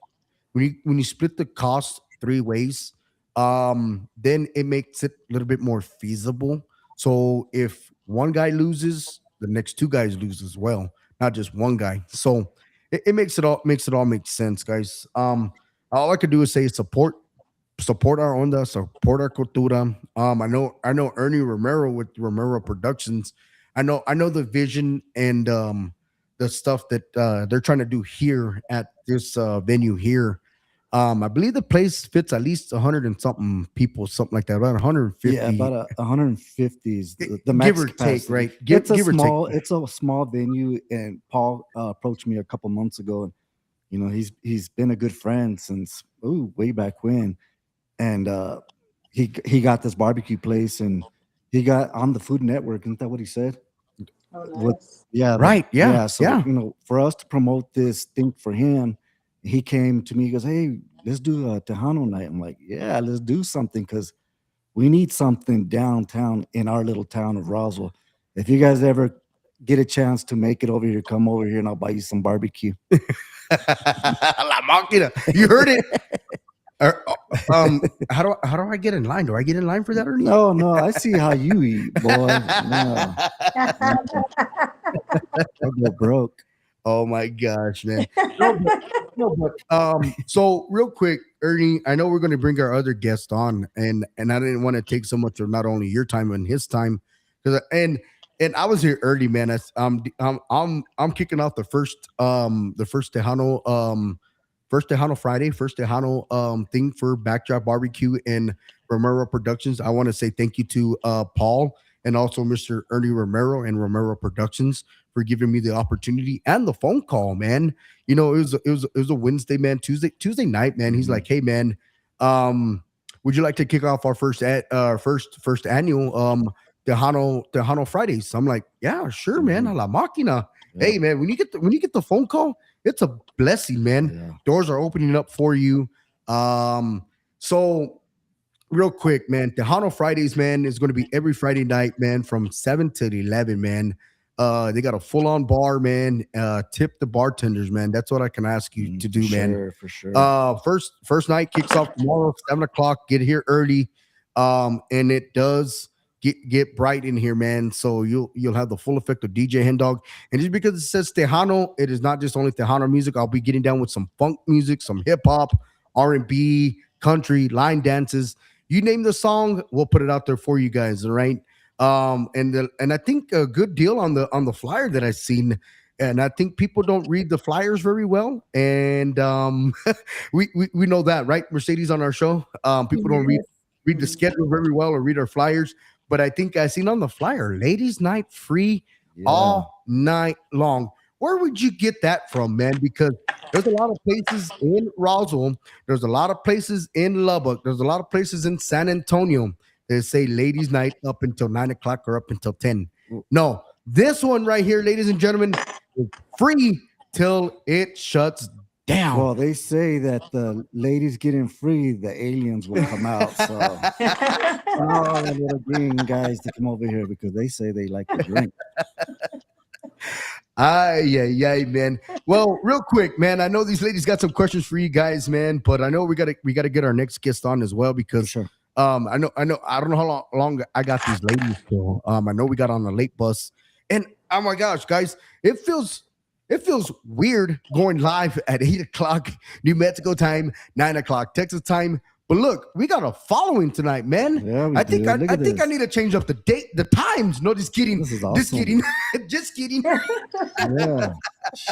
[SPEAKER 1] when you split the cost three ways, then it makes it a little bit more feasible. So if one guy loses, the next two guys lose as well, not just one guy. So it makes it all make sense, guys. All I could do is say support our onda, support our cultura. I know Ernie Romero with Romero Productions. I know the vision and the stuff that they're trying to do here at this venue here. I believe the place fits at least 100 and something people, something like that, about 150.
[SPEAKER 3] Yeah, about 150 is the
[SPEAKER 1] Give
[SPEAKER 3] max
[SPEAKER 1] or take,
[SPEAKER 3] capacity.
[SPEAKER 1] right?
[SPEAKER 3] It's a
[SPEAKER 1] Give or take.
[SPEAKER 3] small, it's a small venue, and Paul approached me a couple months ago, and you know he's been a good friend since way back when, and he got this barbecue place, and he got on the Food Network. Isn't that what he said?
[SPEAKER 2] Oh,
[SPEAKER 3] What-
[SPEAKER 2] nice.
[SPEAKER 3] Yeah,
[SPEAKER 1] Right, yeah,
[SPEAKER 3] So
[SPEAKER 1] yeah.
[SPEAKER 3] you know, for us to promote this thing for him, he came to me. He goes, "Hey, let's do a Tejano night." I'm like, "Yeah, let's do something because we need something downtown in our little town of Roswell. If you guys ever get a chance to make it over here, come over here and I'll buy you some barbecue."
[SPEAKER 1] La máquina. You heard it. How do I get in line? Do I get in line for that, Ernie?
[SPEAKER 3] No, I see how you eat, boy. No, I'll go broke.
[SPEAKER 1] Oh my gosh, man. So real quick, Ernie, I know we're going to bring our other guest on, and I didn't want to take so much of not only your time and his time, because and I was here early, man. I'm kicking off the first Tejano Friday, first Tejano thing for Backdrop Barbecue and Romero Productions. I want to say thank you to Paul and also Mr. Ernie Romero and Romero Productions for giving me the opportunity and the phone call, man. You know, it was a Wednesday, man. Tuesday night, man. He's like, "Hey, man, would you like to kick off our first annual Tejano Fridays?" I'm like, "Yeah, sure, man. A la máquina."
[SPEAKER 3] Yeah.
[SPEAKER 1] Hey, man, when you get the phone call, it's a blessing, man.
[SPEAKER 3] Yeah.
[SPEAKER 1] Doors are opening up for you. So real quick, man, Tejano Fridays, man, is going to be every Friday night, man, from 7 to 11, man. They got a full-on bar, man. Tip the bartenders, man. That's what I can ask you to do, man.
[SPEAKER 3] For sure.
[SPEAKER 1] First night kicks off tomorrow, 7 o'clock. Get here early. And it does get bright in here, man. So you'll have the full effect of DJ Hen Dog. And just because it says Tejano, it is not just only Tejano music. I'll be getting down with some funk music, some hip hop, R&B, country, line dances. You name the song, we'll put it out there for you guys. All right. And I think a good deal on the flyer that I've seen. And I think people don't read the flyers very well. And we know that, right? Mercedes on our show. People don't read the schedule very well or read our flyers. But I think I seen on the flyer, ladies' night free all night long. Where would you get that from, man? Because there's a lot of places in Roswell. There's a lot of places in Lubbock. There's a lot of places in San Antonio. They say ladies' night up until 9 o'clock or up until 10. No, this one right here, ladies and gentlemen, is free till it shuts down.
[SPEAKER 3] Well, they say that the ladies getting free, the aliens will come out. So all the little green guys to come over here because they say they like to drink.
[SPEAKER 1] Yeah, man. Well, real quick, man. I know these ladies got some questions for you guys, man. But I know we gotta get our next guest on as well because
[SPEAKER 3] Sure.
[SPEAKER 1] I know I don't know how long I got these ladies till. I know we got on a late bus, and oh my gosh, guys, it feels it feels weird going live at 8 o'clock New Mexico time, 9 o'clock Texas time. But look, we got a following tonight, man.
[SPEAKER 3] Yeah, we
[SPEAKER 1] I think
[SPEAKER 3] do.
[SPEAKER 1] I
[SPEAKER 3] Look at
[SPEAKER 1] think I
[SPEAKER 3] this.
[SPEAKER 1] need to change up the date, the times. No, just kidding.
[SPEAKER 3] This is
[SPEAKER 1] Just
[SPEAKER 3] awesome.
[SPEAKER 1] kidding. Just kidding.
[SPEAKER 3] Yeah.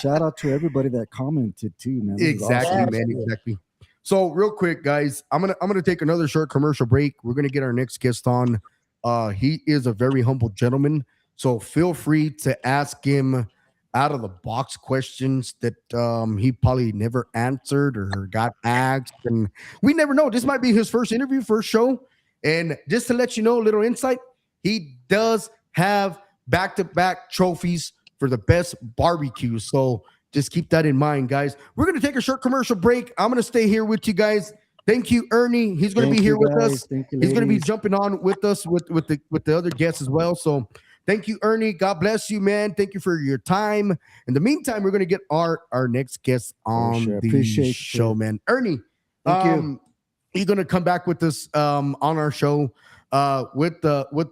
[SPEAKER 3] Shout out to everybody that commented too, man. This is
[SPEAKER 1] Exactly,
[SPEAKER 3] awesome.
[SPEAKER 1] man. Exactly. So real quick, guys, I'm gonna take another short commercial break. We're gonna get our next guest on. He is a very humble gentleman, so feel free to ask him out of the box questions that he probably never answered or got asked, and we never know. This might be his first interview, first show, and just to let you know, a little insight: he does have back-to-back trophies for the best barbecue. So just keep that in mind, guys. We're going to take a short commercial break. I'm going to stay here with you guys. Thank you, Ernie. He's going to
[SPEAKER 3] Thank
[SPEAKER 1] be here
[SPEAKER 3] you,
[SPEAKER 1] with
[SPEAKER 3] guys.
[SPEAKER 1] us.
[SPEAKER 3] Thank you,
[SPEAKER 1] He's going to be
[SPEAKER 3] ladies.
[SPEAKER 1] jumping on with us with the other guests as well. So thank you, Ernie. God bless you, man. Thank you for your time. In the meantime, we're going to get our next guest on
[SPEAKER 3] sure.
[SPEAKER 1] the
[SPEAKER 3] Appreciate you,
[SPEAKER 1] show,
[SPEAKER 3] sir.
[SPEAKER 1] man. Ernie,
[SPEAKER 3] Thank you.
[SPEAKER 1] he's going to come back with us on our show with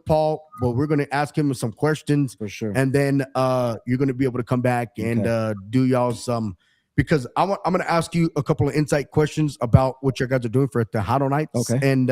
[SPEAKER 1] Paul, but we're going to ask him some questions,
[SPEAKER 3] For sure.
[SPEAKER 1] and then you're going to be able to come back and do y'all some, because I'm going to ask you a couple of insight questions about what you guys are doing for the Tejano Nights.
[SPEAKER 3] Okay.
[SPEAKER 1] And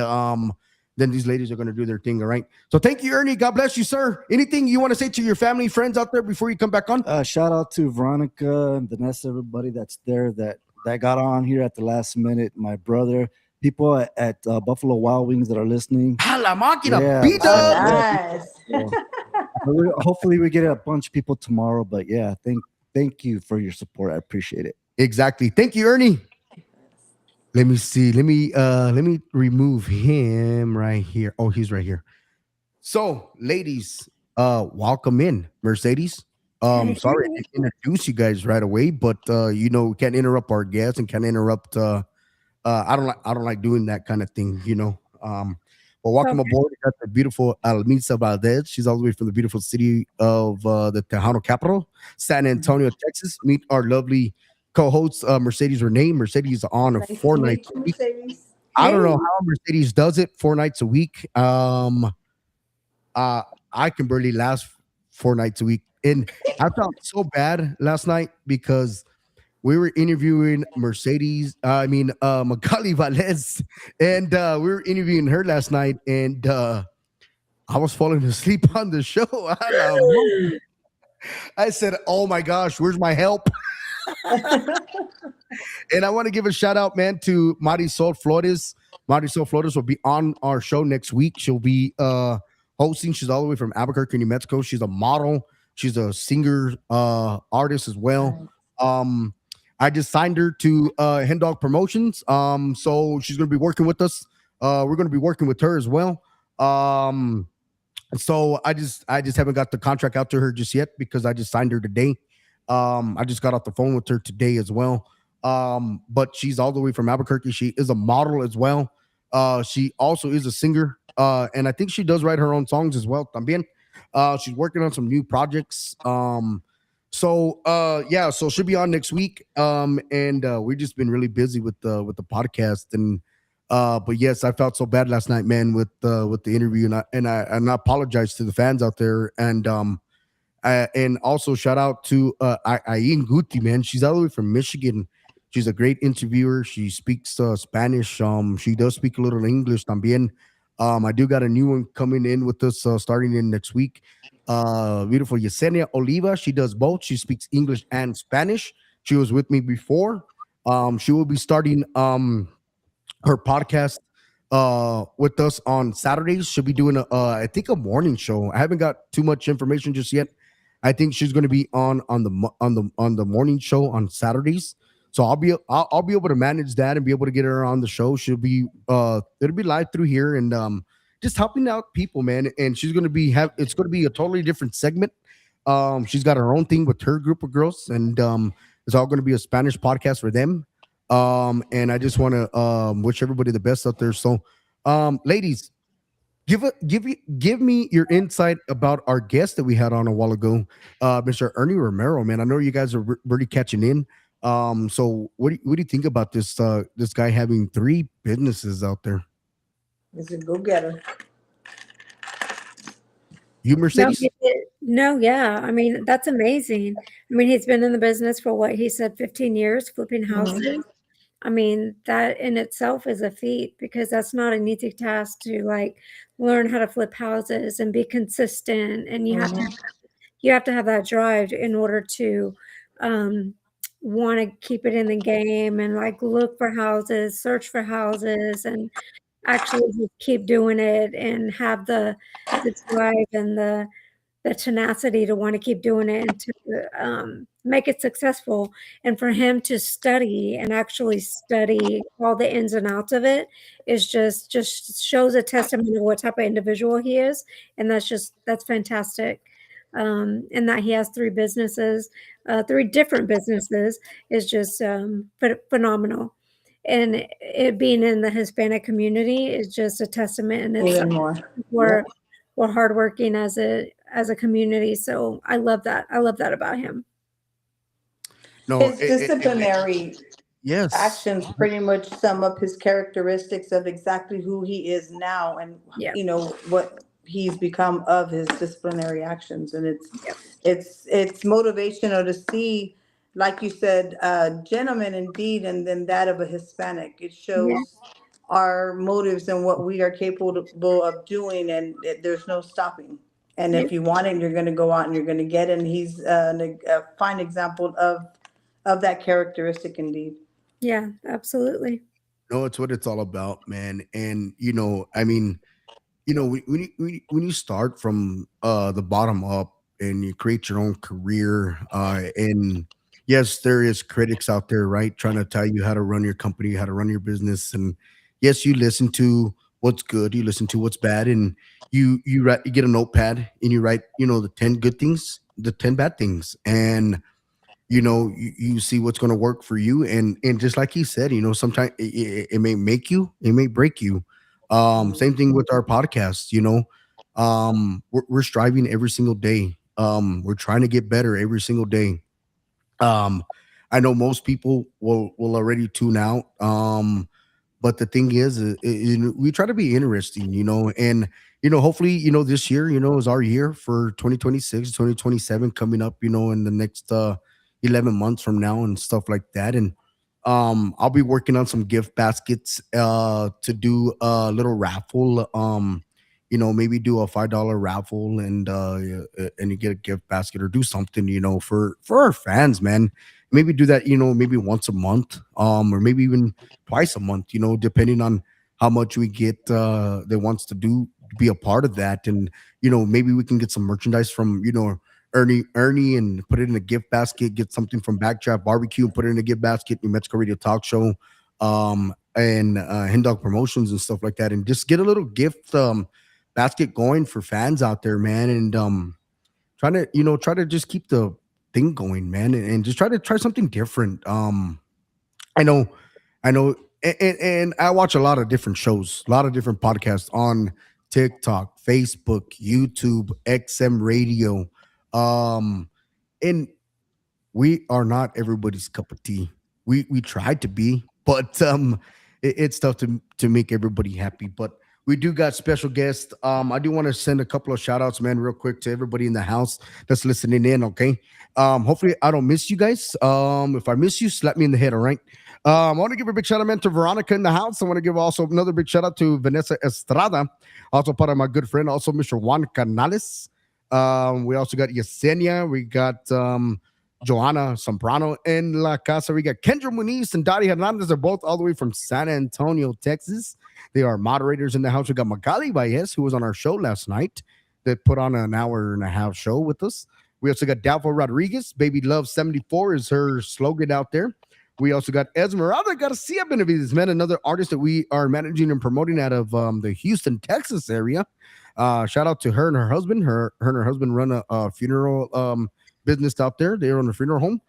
[SPEAKER 1] then these ladies are going to do their thing. All right. So thank you, Ernie. God bless you, sir. Anything you want to say to your family, friends out there before you come back on?
[SPEAKER 3] Shout out to Veronica and Vanessa, everybody that's there that got on here at the last minute. My brother, people at Buffalo Wild Wings that are listening.
[SPEAKER 1] A la máquina,
[SPEAKER 3] Yeah.
[SPEAKER 1] beat
[SPEAKER 2] Oh,
[SPEAKER 1] up.
[SPEAKER 2] nice.
[SPEAKER 3] Hopefully we get a bunch of people tomorrow. But yeah, thank you for your support. I appreciate it.
[SPEAKER 1] Exactly. Thank you, Ernie. Let me see. Let me remove him right here. Oh, he's right here. So, ladies, welcome in, Mercedes. Sorry I didn't introduce you guys right away, but we can't interrupt our guests and can't interrupt I don't like doing that kind of thing, But welcome aboard. We got the beautiful Almisa Valdez. She's all the way from the beautiful city of the Tejano capital, San Antonio, Texas. Meet our lovely co-host, Mercedes Renee. Mercedes is on
[SPEAKER 2] Nice to
[SPEAKER 1] 4
[SPEAKER 2] meet
[SPEAKER 1] nights a
[SPEAKER 2] you,
[SPEAKER 1] week.
[SPEAKER 2] Mercedes.
[SPEAKER 1] I don't know how Mercedes does it 4 nights a week. I can barely last 4 nights a week. And I felt so bad last night because we were interviewing Magali Valez, and we were interviewing her last night, and I was falling asleep on the show. I said, "Oh my gosh, where's my help?" And I want to give a shout out, man, to Marisol Flores. Marisol Flores will be on our show next week. She'll be hosting. She's all the way from Albuquerque, New Mexico. She's a model. She's a singer, artist as well. I just signed her to Hen Dog Promotions. So she's going to be working with us. We're going to be working with her as well. So I just haven't got the contract out to her just yet because I just signed her today. I just got off the phone with her today as well. But she's all the way from Albuquerque. She is a model as well. She also is a singer. And I think she does write her own songs as well. También. She's working on some new projects. So she'll be on next week. And we've just been really busy with the podcast. And but yes, I felt so bad last night, man, with the interview, and I apologize to the fans out there. And also shout out to Ayin Guti, man. She's all the way from Michigan. She's a great interviewer. She speaks Spanish. She does speak a little English también. I do got a new one coming in with us starting in next week. Beautiful Yesenia Oliva. She does both. She speaks English and Spanish. She was with me before. She will be starting her podcast with us on Saturdays. She'll be doing I think a morning show. I haven't got too much information just yet. I think she's going to be on the morning show on Saturdays. So I'll be able to manage that and be able to get her on the show. She'll be it'll be live through here and just helping out people, man. And she's going to be it's going to be a totally different segment. She's got her own thing with her group of girls, and it's all going to be a Spanish podcast for them. And I just want to wish everybody the best out there. So, ladies, give me your insight about our guest that we had on a while ago, Mr. Ernie Romero. Man, I know you guys are really catching in. So what do you think about this guy having 3 businesses out there?
[SPEAKER 2] He's a go-getter.
[SPEAKER 1] You,
[SPEAKER 4] No,
[SPEAKER 1] Mercedes?
[SPEAKER 4] no, yeah. I mean, that's amazing. I mean, he's been in the business for what he said, 15 years, flipping houses. I mean, that in itself is a feat because that's not an easy task to like learn how to flip houses and be consistent. And you have to have that drive in order to want to keep it in the game and like look for houses, search for houses, and actually just keep doing it and have the drive and the tenacity to want to keep doing it and to make it successful. And for him to study and actually study all the ins and outs of it is just shows a testament of what type of individual he is. And that's fantastic. And that he has three businesses, three different businesses is just phenomenal. And it being in the Hispanic community is just a testament in
[SPEAKER 2] Even
[SPEAKER 4] itself.
[SPEAKER 2] more.
[SPEAKER 4] We're hardworking as a community. So I love that. I love that about him.
[SPEAKER 1] No,
[SPEAKER 2] His disciplinary
[SPEAKER 1] yes.
[SPEAKER 2] actions pretty much sum up his characteristics of exactly who he is now and
[SPEAKER 4] Yeah.
[SPEAKER 2] you know what he's become of his disciplinary actions. And it's motivational to see, like you said, gentleman indeed, and then that of a Hispanic. It shows our motives and what we are capable of doing, and there's no stopping. And if you want it, you're going to go out and you're going to get it. And he's a fine example of that characteristic indeed.
[SPEAKER 4] Yeah, absolutely.
[SPEAKER 1] No, it's what it's all about, man. And I mean, when you start from the bottom up and you create your own career, and yes, there is critics out there, right, trying to tell you how to run your company, how to run your business, and yes, you listen to what's good, you listen to what's bad, and you write, you get a notepad and you write, the 10 good things, the 10 bad things, and you see what's going to work for you. And just like he said, sometimes it may make you, it may break you. Same thing with our podcast. We're striving every single day. We're trying to get better every single day. I know most people will already tune out. But the thing is, we try to be interesting, and hopefully, this year, is our year for 2026, 2027 coming up, in the next 11 months from now and stuff like that. And I'll be working on some gift baskets to do a little raffle. Maybe do a $5 raffle and you get a gift basket or do something, for our fans, man. Maybe do that, maybe once a month, or maybe even twice a month, depending on how much we get that wants to be a part of that. And maybe we can get some merchandise from Ernie and put it in a gift basket, get something from Backdraft Barbecue and put it in a gift basket, New Mexico Radio Talk Show, and Hen Dog Promotions and stuff like that, and just get a little gift basket going for fans out there, man. And try to just keep the thing going, man, and just try something different. I know, and I watch a lot of different shows, a lot of different podcasts on TikTok, Facebook, YouTube, XM Radio. And we are not everybody's cup of tea. We tried to be, but it's tough to make everybody happy. But we do got special guests. I do want to send a couple of shout outs, man, real quick to everybody in the house that's listening in. Okay. Hopefully I don't miss you guys. If I miss you, slap me in the head. All right. I want to give a big shout out, man, to Veronica in the house. I want to give also another big shout out to Vanessa Estrada, also part of my good friend, also Mr. Juan Canales. We also got Yesenia. We got Joanna Zambrano in La Casa. We got Kendra Muniz and Dottie Hernandez. They're both all the way from San Antonio, Texas. They are moderators in the house. We got Magali Baez, who was on our show last night, that put on an hour and a half show with us. We also got Dalvo Rodriguez. Baby Love 74 is her slogan out there. We also got Esmeralda Garcia Benavides, man, another artist that we are managing and promoting out of the Houston, Texas area. Shout out to her and her husband. Her and her husband run a funeral business out there. They own a funeral home.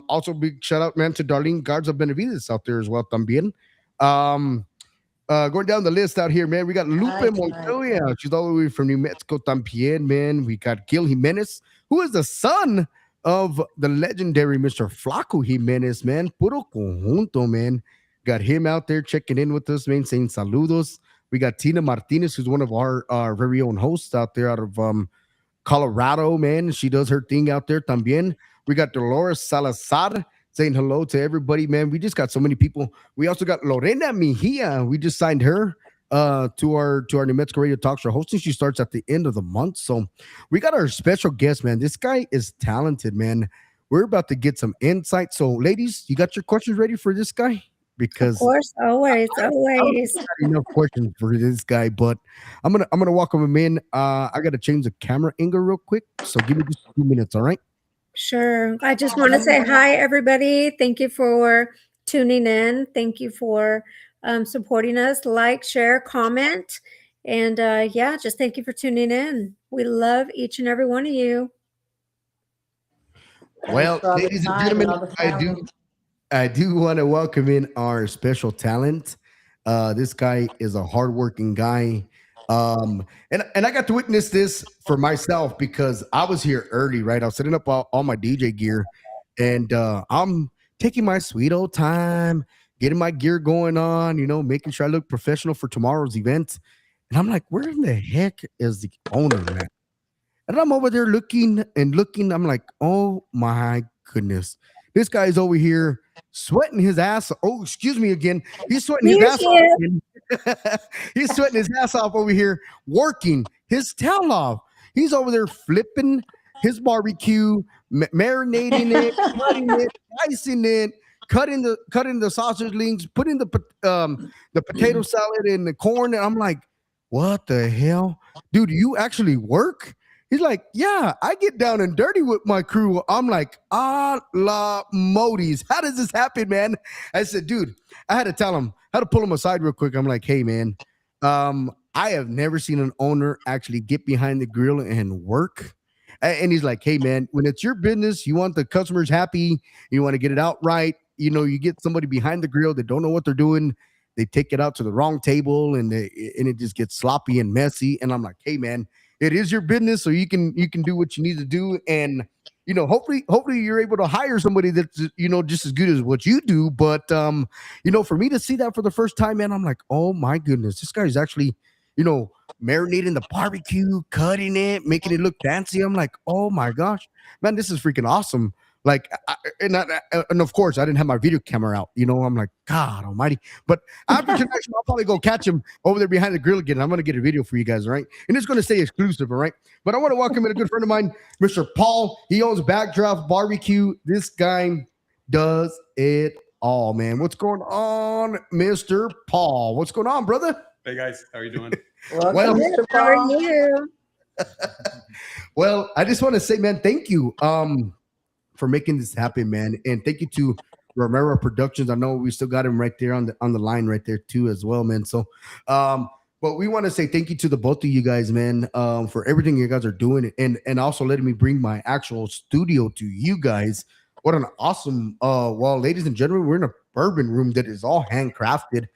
[SPEAKER 1] Also, big shout out, man, to Darlene Garza Benavides out there as well. También. Going down the list out here, man, we got Lupe Montoya. She's all the way from New Mexico, También, man. We got Gil Jimenez, who is the son of the legendary Mr. Flaco Jimenez, man. Puro conjunto, man. Got him out there checking in with us, man, saying saludos. We got Tina Martinez, who's one of our very own hosts out there out of Colorado, man. She does her thing out there también. We got Dolores Salazar saying hello to everybody, man. We just got so many people. We also got Lorena Mejia. We just signed her to our New Mexico Radio Talk Show hosting. She starts at the end of the month. So we got our special guest, man. This guy is talented, man. We're about to get some insight. So, ladies, you got your questions ready for this guy? Because
[SPEAKER 4] Of course, always.
[SPEAKER 1] I don't got enough questions for this guy, but I'm gonna welcome him in. I gotta change the camera angle real quick, so give me just a few minutes, all right?
[SPEAKER 4] Sure. I just want to say hi, everybody. Thank you for tuning in. Thank you for supporting us. Like, share, comment. And yeah, just thank you for tuning in. We love each and every one of you.
[SPEAKER 1] Well,
[SPEAKER 2] for all the
[SPEAKER 1] ladies and
[SPEAKER 2] time
[SPEAKER 1] gentlemen,
[SPEAKER 2] all the
[SPEAKER 1] I do want to welcome in our special talent. This guy is a hardworking guy. And I got to witness this for myself because I was here early, right? I was setting up all my DJ gear, and I'm taking my sweet old time, getting my gear going on, making sure I look professional for tomorrow's event. And I'm like, where in the heck is the owner, man? And I'm over there looking and looking. I'm like, oh my goodness. This guy's over here sweating his ass. Oh, excuse me again. He's sweating his ass off. Again. He's sweating his ass off over here, working his tail off. He's over there flipping his barbecue, marinating it, cutting it, slicing it, cutting the sausage links, putting the potato salad and the corn. And I'm like, what the hell? Dude, you actually work? He's like, yeah, I get down and dirty with my crew. I'm like, a la Modis. How does this happen, man? I said, dude, I had to tell him, I had to pull him aside real quick. I'm like, hey, man, I have never seen an owner actually get behind the grill and work. And he's like, hey, man, when it's your business, you want the customers happy, you want to get it out right. You get somebody behind the grill that don't know what they're doing. They take it out to the wrong table and it just gets sloppy and messy. And I'm like, hey, man, it is your business, so you can do what you need to do, and hopefully you're able to hire somebody that's just as good as what you do. But for me to see that for the first time, man, I'm like, oh my goodness, this guy's actually marinating the barbecue, cutting it, making it look fancy. I'm like, oh my gosh, man, this is freaking awesome. Like, and of course, I didn't have my video camera out. I'm like, God Almighty. But after tonight, I'll probably go catch him over there behind the grill again. I'm going to get a video for you guys, all right? And it's going to stay exclusive, all right? But I want to welcome in a good friend of mine, Mr. Paul. He owns Backdraft Barbecue. This guy does it all, man. What's going on, Mr. Paul? What's going on, brother?
[SPEAKER 6] Hey guys, how are you doing?
[SPEAKER 2] Welcome, Mr.
[SPEAKER 4] How are
[SPEAKER 2] Paul.
[SPEAKER 4] you?
[SPEAKER 1] Well, I just want to say, man, thank you for making this happen, man. And thank you to Romero Productions. I know we still got him right there on the line right there too as well, man. So but we want to say thank you to the both of you guys, man, for everything you guys are doing and also letting me bring my actual studio to you guys. What an awesome well, ladies and gentlemen, we're in a bourbon room that is all handcrafted.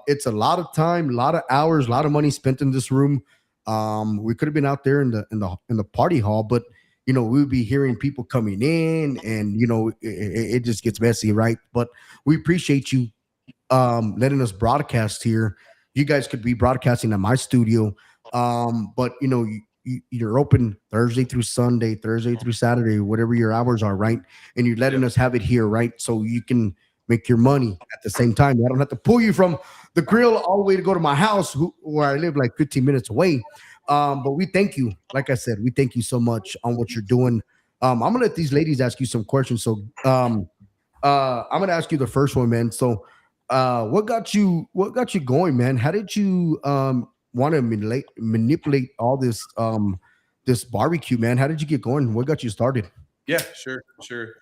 [SPEAKER 1] It's a lot of time, a lot of hours, a lot of money spent in this room. We could have been out there in the party hall, but we would be hearing people coming in and it just gets messy, right? But we appreciate you letting us broadcast here. You guys could be broadcasting at my studio, but you're open Thursday through Sunday, Thursday through Saturday, whatever your hours are, right? And you're letting us have it here, right? So you can make your money at the same time. I don't have to pull you from the grill all the way to go to my house where I live like 15 minutes away. But we thank you. Like I said, we thank you so much on what you're doing. I'm gonna let these ladies ask you some questions. So I'm gonna ask you the first one, man. So what got you going, man? How did you want to manipulate all this this barbecue, man? How did you get going? What got you started?
[SPEAKER 6] Yeah, sure.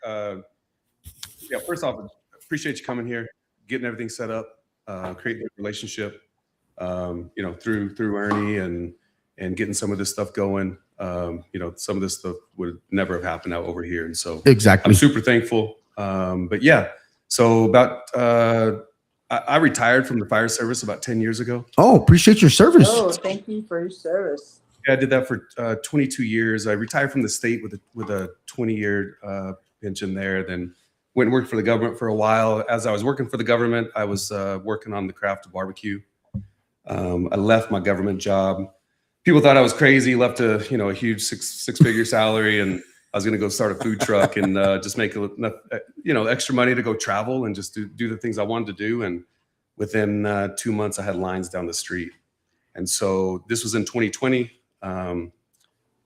[SPEAKER 6] Yeah, first off, appreciate you coming here, getting everything set up, creating a relationship, through Ernie and getting some of this stuff going. Some of this stuff would never have happened out over here. And so
[SPEAKER 1] Exactly.
[SPEAKER 6] I'm super thankful. But yeah, so about, I retired from the fire service about 10 years ago.
[SPEAKER 1] Oh, appreciate your service.
[SPEAKER 2] Oh, thank you for your service.
[SPEAKER 6] Yeah, I did that for 22 years. I retired from the state with a 20-year pension there. Then went and worked for the government for a while. As I was working for the government, I was working on the craft of barbecue. I left my government job. People thought I was crazy. Left a huge six-figure salary, and I was going to go start a food truck and just make enough extra money to go travel and just do the things I wanted to do. And within 2 months, I had lines down the street. And so this was in 2020.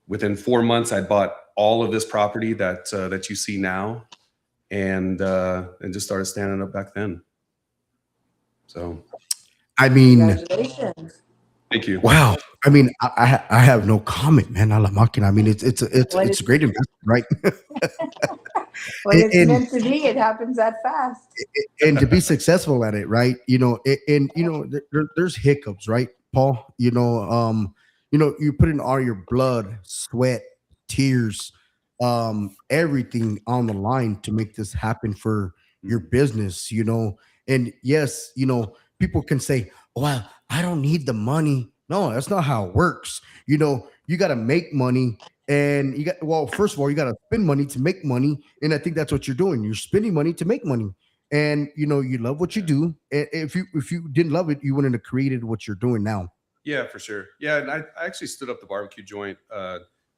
[SPEAKER 6] Within 4 months, I bought all of this property that you see now, and just started standing up back then. So,
[SPEAKER 1] I mean,
[SPEAKER 2] Congratulations.
[SPEAKER 6] thank you.
[SPEAKER 1] wow. I mean, I have no comment, man. A la máquina. I mean, it's
[SPEAKER 2] What
[SPEAKER 1] a great investment, right?
[SPEAKER 2] When it's
[SPEAKER 1] And-
[SPEAKER 2] meant to be, it happens that fast.
[SPEAKER 1] and to be successful at it, right? There's hiccups, right, Paul? You put in all your blood, sweat, tears, everything on the line to make this happen for your business, And yes, people can say, well, I don't need the money. No, that's not how it works. You got to make money. And first of all, you got to spend money to make money. And I think that's what you're doing. You're spending money to make money. And you love what you do. If you didn't love it, you wouldn't have created what you're doing now.
[SPEAKER 6] Yeah, for sure. Yeah, and I actually stood up the barbecue joint.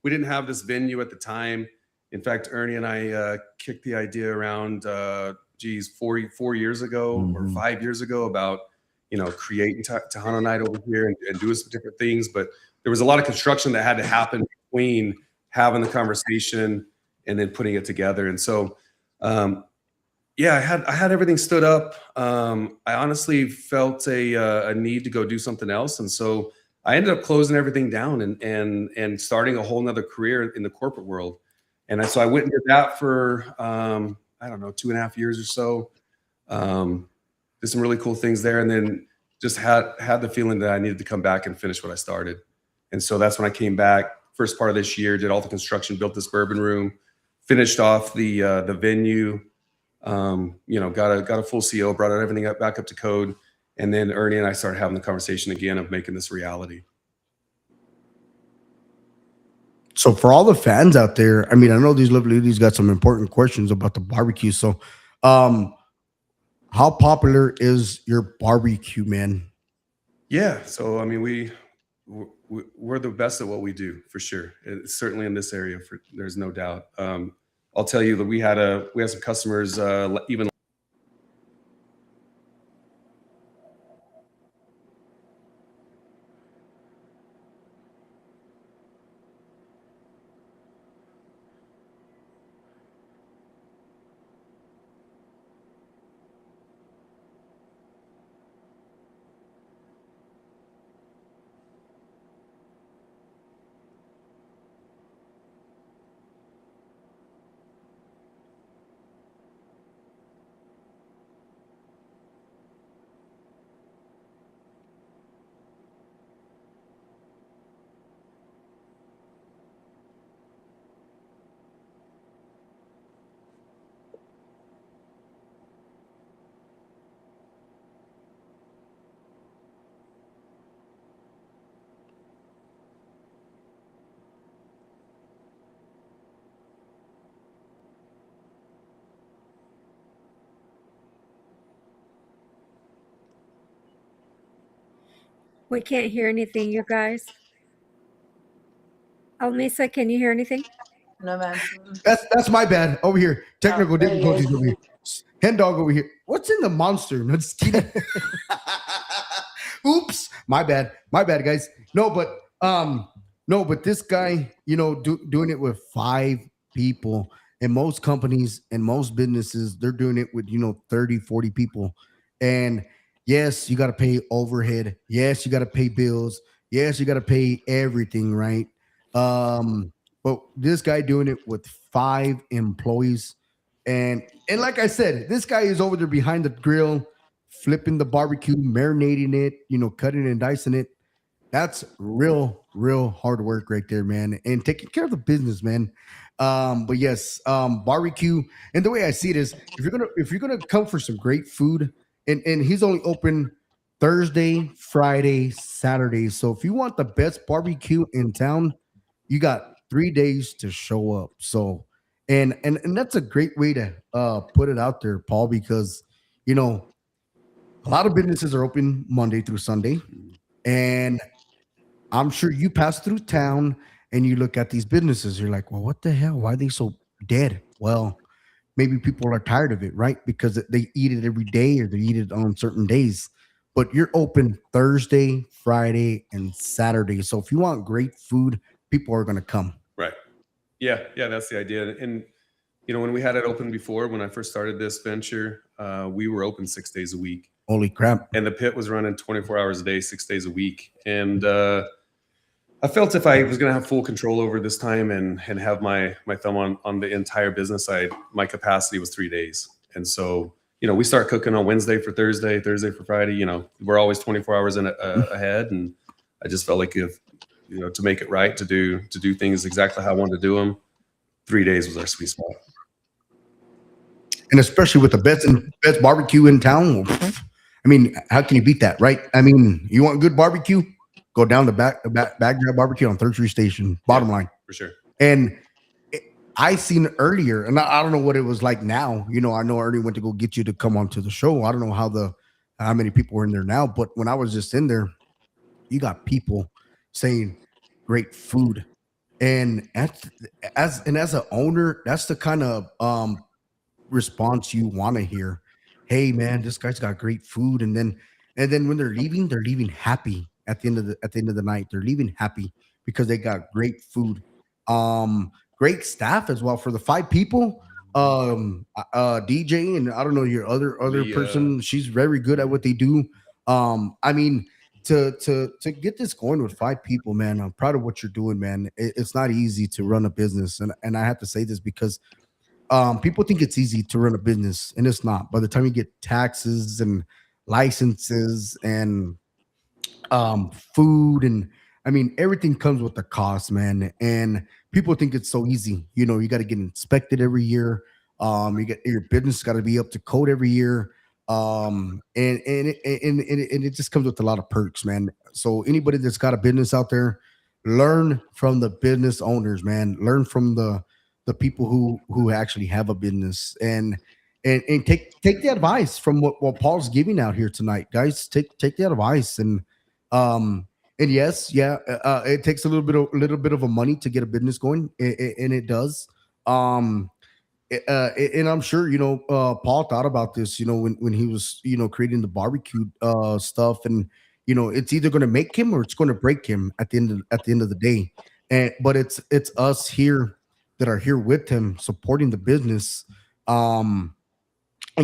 [SPEAKER 6] We didn't have this venue at the time. In fact, Ernie and I kicked the idea around, 4 years ago or 5 years ago about, creating Tejano Night over here and doing some different things. But there was a lot of construction that had to happen between having the conversation and then putting it together. And so, I had everything stood up. I honestly felt a need to go do something else, and so I ended up closing everything down and starting a whole nother career in the corporate world. And so I went and did that for 2.5 years or so. Did some really cool things there, and then just had the feeling that I needed to come back and finish what I started. And so that's when I came back. First part of this year, did all the construction, built this bourbon room, finished off the venue. Got a full CO, brought everything back up to code, and then Ernie and I started having the conversation again of making this reality.
[SPEAKER 1] So for all the fans out there, I mean, I know these lovely ladies got some important questions about the barbecue. So, how popular is your barbecue, man?
[SPEAKER 6] Yeah, so I mean, we're the best at what we do for sure. It's certainly in this area, there's no doubt. I'll tell you that we had some customers even.
[SPEAKER 4] We can't hear anything, you guys. Almisa, can you hear anything?
[SPEAKER 2] No, man.
[SPEAKER 1] That's my bad. Over here, technical
[SPEAKER 2] there he
[SPEAKER 1] difficulties
[SPEAKER 2] is.
[SPEAKER 1] over here. Hen dog over here. What's in the monster? No, just kidding. Oops, my bad, guys. No, but this guy, doing it with 5 people, and most companies and most businesses, they're doing it with 30, 40 people, and yes, you got to pay overhead. Yes, you got to pay bills. Yes, you got to pay everything, right? But this guy doing it with 5 employees, and like I said, this guy is over there behind the grill, flipping the barbecue, marinating it, cutting and dicing it. That's real hard work right there, man, and taking care of the business, man. But yes, barbecue, and the way I see it is, if you're gonna come for some great food, and he's only open Thursday, Friday, Saturday. So if you want the best barbecue in town, you got 3 days to show up. So, and that's a great way to put it out there, Paul, because a lot of businesses are open Monday through Sunday. And I'm sure you pass through town and you look at these businesses, you're like, well, what the hell? Why are they so dead? Well, maybe people are tired of it, right? Because they eat it every day or they eat it on certain days. But you're open Thursday, Friday, and Saturday. So if you want great food, people are going to come.
[SPEAKER 6] Right. Yeah. Yeah. That's the idea. And, you know, when we had it open before, when I first started this venture, we were open 6 days a week.
[SPEAKER 1] Holy crap.
[SPEAKER 6] And the pit was running 24 hours a day, 6 days a week. And I felt if I was going to have full control over this time and have my thumb on the entire business side, my capacity was 3 days. And so, you know, we start cooking on Wednesday for Thursday, Thursday for Friday. You know, we're always 24 hours ahead. And I just felt like if, you know, to make it right, to do things exactly how I wanted to do them, 3 days was our sweet spot.
[SPEAKER 1] And especially with the best barbecue in town. I mean, how can you beat that, right? I mean, you want good barbecue? Go down the back Baghdad Barbecue on 3rd Street Station. Bottom line.
[SPEAKER 6] For sure.
[SPEAKER 1] And I seen earlier, and I don't know what it was like now. You know, I know Ernie went to go get you to come onto the show. I don't know how many people were in there now, but when I was just in there, you got people saying great food. And as an owner, that's the kind of response you want to hear. Hey man, this guy's got great food. And then when they're leaving happy at the end of the night. They're leaving happy because they got great food. Great staff as well for the 5 people. DJ and I don't know your other person. She's very good at what they do. I mean, to get this going with 5 people, man, I'm proud of what you're doing, man. It's not easy to run a business, and I have to say this because people think it's easy to run a business, and it's not. By the time you get taxes and licenses and food, and I mean everything comes with the cost, man. And people think it's so easy. You know, you got to get inspected every year. You get your business got to be up to code every year. And it just comes with a lot of perks, man. So anybody that's got a business out there, learn from the business owners, man. Learn from the people who actually have a business, and take the advice from what Paul's giving out here tonight, guys. Take the advice, and yes, it takes a little bit of a money to get a business going, and it does. And I'm sure, you know, Paul thought about this, you know, when he was, you know, creating the barbecue stuff, and you know, it's either going to make him or it's going to break him at the end of the day. But it's us here that are here with him, supporting the business, and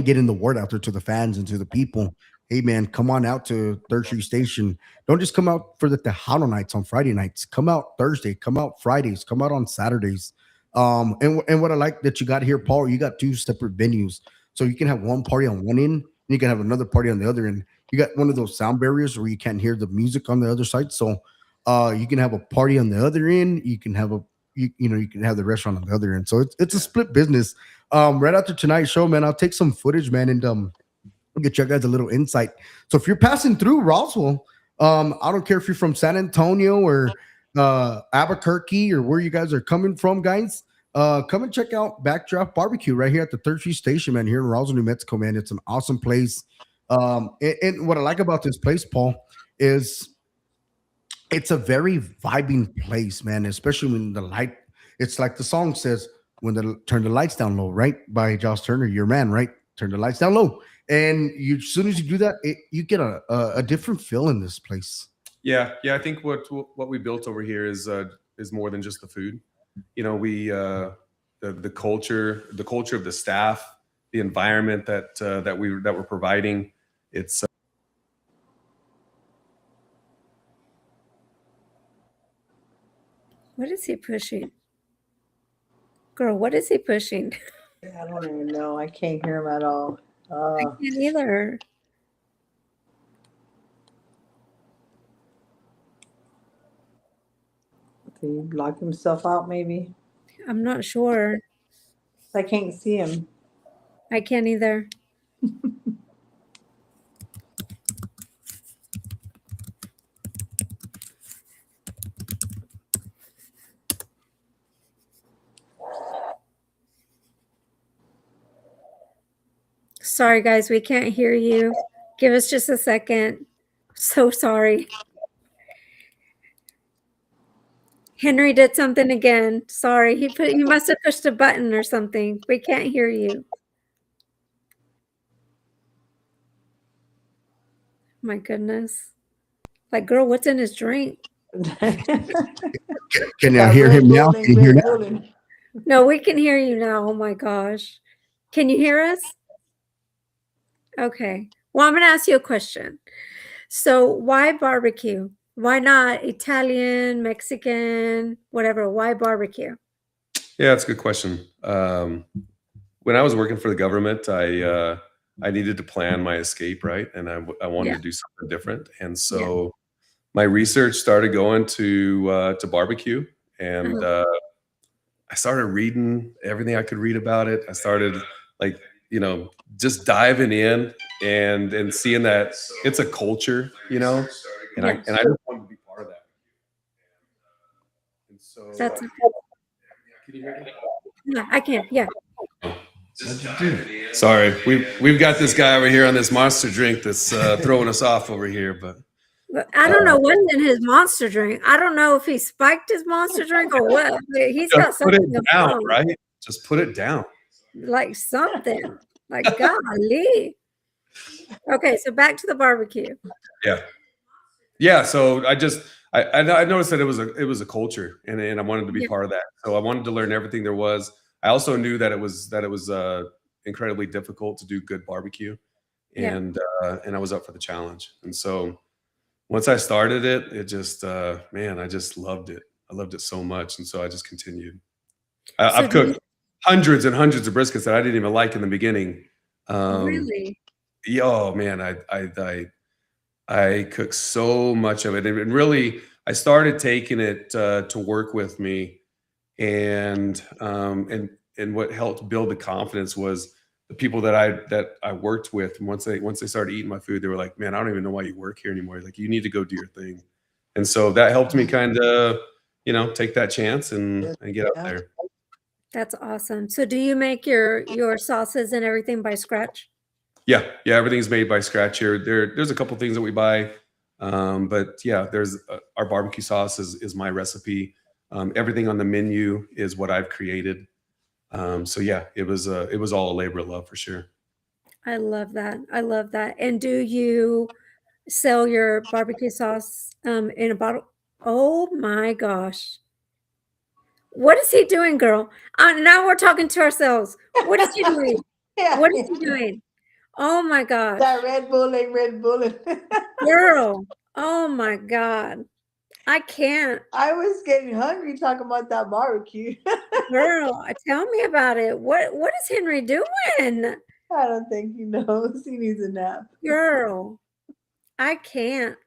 [SPEAKER 1] getting the word out there to the fans and to the people. Hey man, come on out to 3rd Street Station. Don't just come out for the Tejano nights on Friday nights. Come out Thursday, come out Fridays, come out on Saturdays. And what I like that you got here, Paul, you got 2 separate venues. So you can have one party on one end, and you can have another party on the other end. You got one of those sound barriers where you can't hear the music on the other side. So you can have a party on the other end. You can have you can have the restaurant on the other end. So it's a split business. Right after tonight's show, man, I'll take some footage, man, and I'll get you guys a little insight. So if you're passing through Roswell, I don't care if you're from San Antonio or Albuquerque or where you guys are coming from, guys. Come and check out Backdraft Barbecue right here at the 3rd Street Station, man, here in Roswell, New Mexico, man. It's an awesome place. And what I like about this place, Paul, is it's a very vibing place, man, especially when the light, it's like the song says, turn the lights down low, right? By Josh Turner, your man, right? Turn the lights down low. And as soon as you do that, you get a different feel in this place.
[SPEAKER 6] Yeah. I think what we built over here is more than just the food. You know, we the culture of the staff, the environment that we're providing. It's
[SPEAKER 4] What is he pushing? Girl, what is he pushing?
[SPEAKER 2] I don't even know. I can't hear him at all.
[SPEAKER 4] I can't either.
[SPEAKER 2] Did he block himself out maybe?
[SPEAKER 4] I'm not sure.
[SPEAKER 2] I can't see him.
[SPEAKER 4] I can't either. Sorry, guys, we can't hear you. Give us just a second. So sorry. Henry did something again. Sorry, he must have pushed a button or something. We can't hear you. My goodness. Like, girl, what's in his drink?
[SPEAKER 1] Can you hear him now? Can you hear now?
[SPEAKER 2] Bulling.
[SPEAKER 4] No, we can hear you now. Oh my gosh. Can you hear us? Okay. Well, I'm going to ask you a question. So, why barbecue? Why not Italian, Mexican, whatever? Why barbecue?
[SPEAKER 6] Yeah, that's a good question. When I was working for the government, I needed to plan my escape, right? And I wanted
[SPEAKER 4] Yeah.
[SPEAKER 6] to do something different. And so my research started going to barbecue, and I started reading everything I could read about it. I started like, just diving in and seeing that it's a culture, and
[SPEAKER 4] Yeah.
[SPEAKER 6] I just wanted to be part of that. And so
[SPEAKER 4] That's
[SPEAKER 6] can you hear me?
[SPEAKER 4] yeah, I can. Yeah.
[SPEAKER 6] Sorry, we've got this guy over here on this monster drink that's throwing us off over here, but
[SPEAKER 4] But I don't know what's in his monster drink. I don't know if he spiked his monster drink or what. But he's got
[SPEAKER 6] just put it
[SPEAKER 4] something going
[SPEAKER 6] down,
[SPEAKER 4] on,
[SPEAKER 6] right? Just put it down.
[SPEAKER 4] like something. Like golly. Okay, so back to the barbecue.
[SPEAKER 6] Yeah. So I noticed that it was a culture, and I wanted to be
[SPEAKER 4] Yeah.
[SPEAKER 6] part of that. So I wanted to learn everything there was. I also knew that it was incredibly difficult to do good barbecue,
[SPEAKER 4] Yeah.
[SPEAKER 6] and I was up for the challenge. And so once I started it, it just man, I just loved it. I loved it so much, and so I just continued.
[SPEAKER 4] So
[SPEAKER 6] I've
[SPEAKER 4] do you
[SPEAKER 6] cooked hundreds and hundreds of briskets that I didn't even like in the beginning.
[SPEAKER 4] really?
[SPEAKER 6] Yeah, oh man, I cooked so much of it, and really, I started taking it to work with me, and what helped build the confidence was the people that I worked with. And once they started eating my food, they were like, "Man, I don't even know why you work here anymore. Like, you need to go do your thing." And so that helped me kind of, take that chance and get out there.
[SPEAKER 4] That's awesome. So do you make your sauces and everything by scratch?
[SPEAKER 6] Yeah, everything's made by scratch here. There's a couple things that we buy, but yeah, there's our barbecue sauce is my recipe. Everything on the menu is what I've created. So yeah, it was all a labor of love for sure.
[SPEAKER 4] I love that. I love that. And do you sell your barbecue sauce in a bottle? Oh my gosh. What is he doing, girl? Now we're talking to ourselves. What is he doing?
[SPEAKER 2] Yeah.
[SPEAKER 4] What is he doing? Oh my gosh.
[SPEAKER 2] That Red Bulling.
[SPEAKER 4] Girl. Oh my God. I can't.
[SPEAKER 2] I was getting hungry talking about that barbecue.
[SPEAKER 4] Girl, tell me about it. What is Henry doing?
[SPEAKER 2] I don't think he knows. He needs a nap.
[SPEAKER 4] Girl, I can't.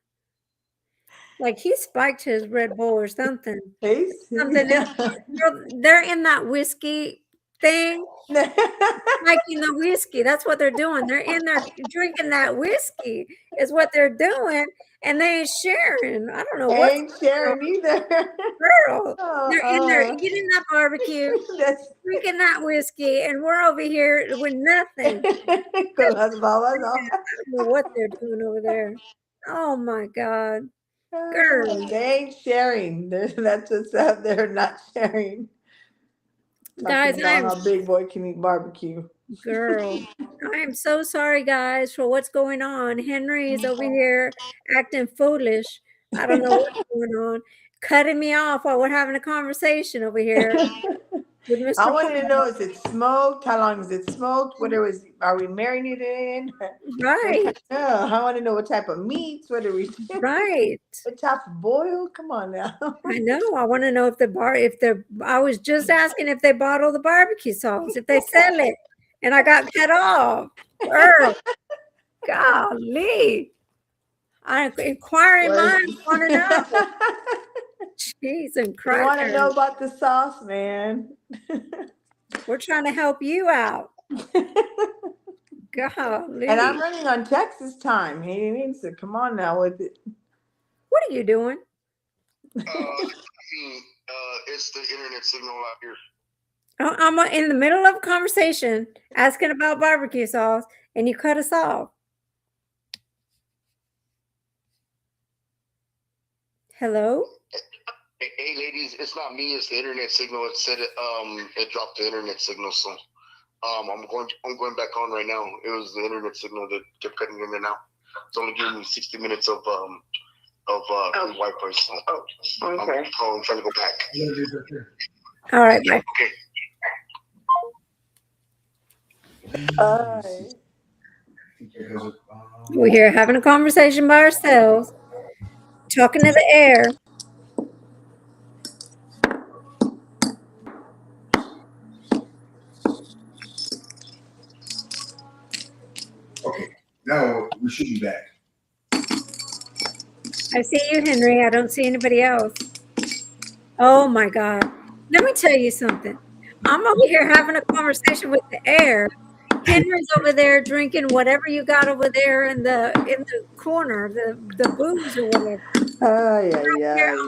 [SPEAKER 4] Like he spiked his Red Bull or something.
[SPEAKER 2] Taste?
[SPEAKER 4] Something else. Girl, they're in that whiskey thing, liking the whiskey. That's what they're doing. They're in there drinking that whiskey is what they're doing, and they ain't sharing. I don't know
[SPEAKER 2] They
[SPEAKER 4] what's
[SPEAKER 2] ain't sharing either.
[SPEAKER 4] girl. They're in there eating that barbecue,
[SPEAKER 2] That's
[SPEAKER 4] drinking that whiskey, and we're over here with nothing.
[SPEAKER 2] con las babas.
[SPEAKER 4] I don't know what they're doing over there. Oh my God. Girl.
[SPEAKER 2] They ain't sharing. That's what's up. They're not sharing.
[SPEAKER 4] Guys,
[SPEAKER 2] Talking about how Big Boy can eat barbecue.
[SPEAKER 4] girl, I am so sorry, guys, for what's going on. Henry is over here acting foolish. I don't know what's going on. Cutting me off while we're having a conversation over here with Mr.
[SPEAKER 2] I wanted to
[SPEAKER 4] Paul.
[SPEAKER 2] know, is it smoked? How long is it smoked? Are we marinated in?
[SPEAKER 4] Right,
[SPEAKER 2] Yeah, I want to know what type of meats. What are we?
[SPEAKER 4] right.
[SPEAKER 2] What type of boil? Come on now.
[SPEAKER 4] I know. I want to know I was just asking if they bottle the barbecue sauce, if they sell it, and I got cut off. Girl, golly. Inquiring minds want to know. Cheese and
[SPEAKER 2] I want to
[SPEAKER 4] crackers.
[SPEAKER 2] know about the sauce, man.
[SPEAKER 4] We're trying to help you out. Golly.
[SPEAKER 2] And I'm running on Texas time. He needs to come on now with it.
[SPEAKER 4] What are you doing?
[SPEAKER 7] It's the internet signal out here.
[SPEAKER 4] I'm in the middle of a conversation asking about barbecue sauce, and you cut us off. Hello?
[SPEAKER 7] Hey, ladies, it's not me. It's the internet signal. It said it dropped the internet signal. So I'm going back on right now. It was the internet signal that kept cutting in and out. It's only giving me 60 minutes of free Wi-Fi. So
[SPEAKER 2] Okay.
[SPEAKER 7] I'm trying to go back.
[SPEAKER 4] All right, bye.
[SPEAKER 2] Okay.
[SPEAKER 4] We're here having a conversation by ourselves, talking to the air.
[SPEAKER 1] Now we should be back.
[SPEAKER 4] I see you, Henry. I don't see anybody else. Oh my God. Let me tell you something. I'm over here having a conversation with the air. Henry's over there drinking whatever you got over there in the corner, the booze or whatever. I'm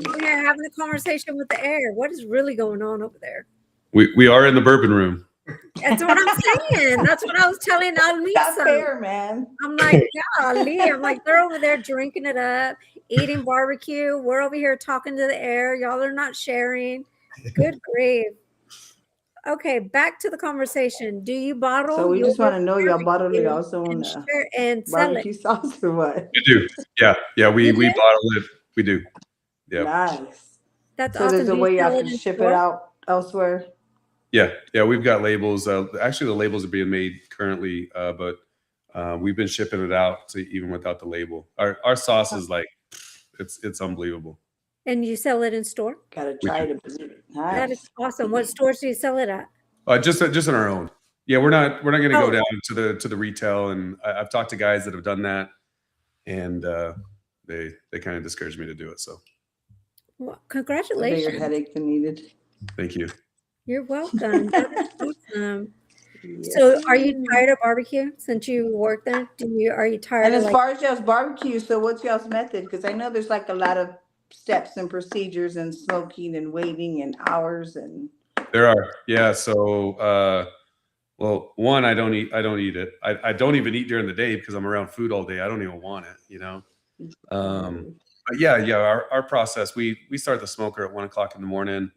[SPEAKER 4] over here having a conversation with the air. What is really going on over there?
[SPEAKER 6] We are in the bourbon room.
[SPEAKER 4] That's what I'm saying. That's what I was telling
[SPEAKER 2] That's
[SPEAKER 4] Alisa.
[SPEAKER 2] fair, man.
[SPEAKER 4] I'm like, golly. I'm like, they're over there drinking it up, eating barbecue. We're over here talking to the air. Y'all are not sharing. Good grief. Okay, back to the conversation. Do you bottle?
[SPEAKER 2] So we just
[SPEAKER 4] your
[SPEAKER 2] want to know y'all bottle it
[SPEAKER 4] barbecue
[SPEAKER 2] also on
[SPEAKER 4] and
[SPEAKER 2] the
[SPEAKER 4] share and sell
[SPEAKER 2] barbecue
[SPEAKER 4] it?
[SPEAKER 2] sauce or what?
[SPEAKER 6] We do. Yeah. We
[SPEAKER 4] You do?
[SPEAKER 6] bottle it. We do. Yeah.
[SPEAKER 2] Nice.
[SPEAKER 4] That's
[SPEAKER 2] So
[SPEAKER 4] awesome.
[SPEAKER 2] there's a
[SPEAKER 4] Do you
[SPEAKER 2] way y'all
[SPEAKER 4] sell it
[SPEAKER 2] can
[SPEAKER 4] in
[SPEAKER 2] ship
[SPEAKER 4] store?
[SPEAKER 2] it out elsewhere.
[SPEAKER 6] Yeah. We've got labels. Actually, the labels are being made currently, but we've been shipping it out to even without the label. Our sauce is like it's unbelievable.
[SPEAKER 4] And you sell it in store?
[SPEAKER 2] Gotta try to believe it.
[SPEAKER 4] That
[SPEAKER 2] Nice.
[SPEAKER 4] is awesome. What stores do you sell it at?
[SPEAKER 6] Just on our own. Yeah, we're not going to
[SPEAKER 4] Oh.
[SPEAKER 6] go down to the retail, and I've talked to guys that have done that, and they kind of discouraged me to do it. So
[SPEAKER 4] Well,
[SPEAKER 2] A bigger
[SPEAKER 4] congratulations.
[SPEAKER 2] headache than needed.
[SPEAKER 6] thank you.
[SPEAKER 4] You're welcome. That is awesome.
[SPEAKER 2] Yes.
[SPEAKER 4] So are you tired of barbecue since you work there? Are you tired
[SPEAKER 2] And
[SPEAKER 4] of
[SPEAKER 2] as
[SPEAKER 4] like,
[SPEAKER 2] far as y'all's barbecue, so what's y'all's method? Because I know there's like a lot of steps and procedures and smoking and waiting and hours and
[SPEAKER 6] There are, yeah. So, well, one, I don't eat it. I don't even eat during the day because I'm around food all day. I don't even want it, But yeah. Our process, we start the smoker at 1 o'clock in the morning.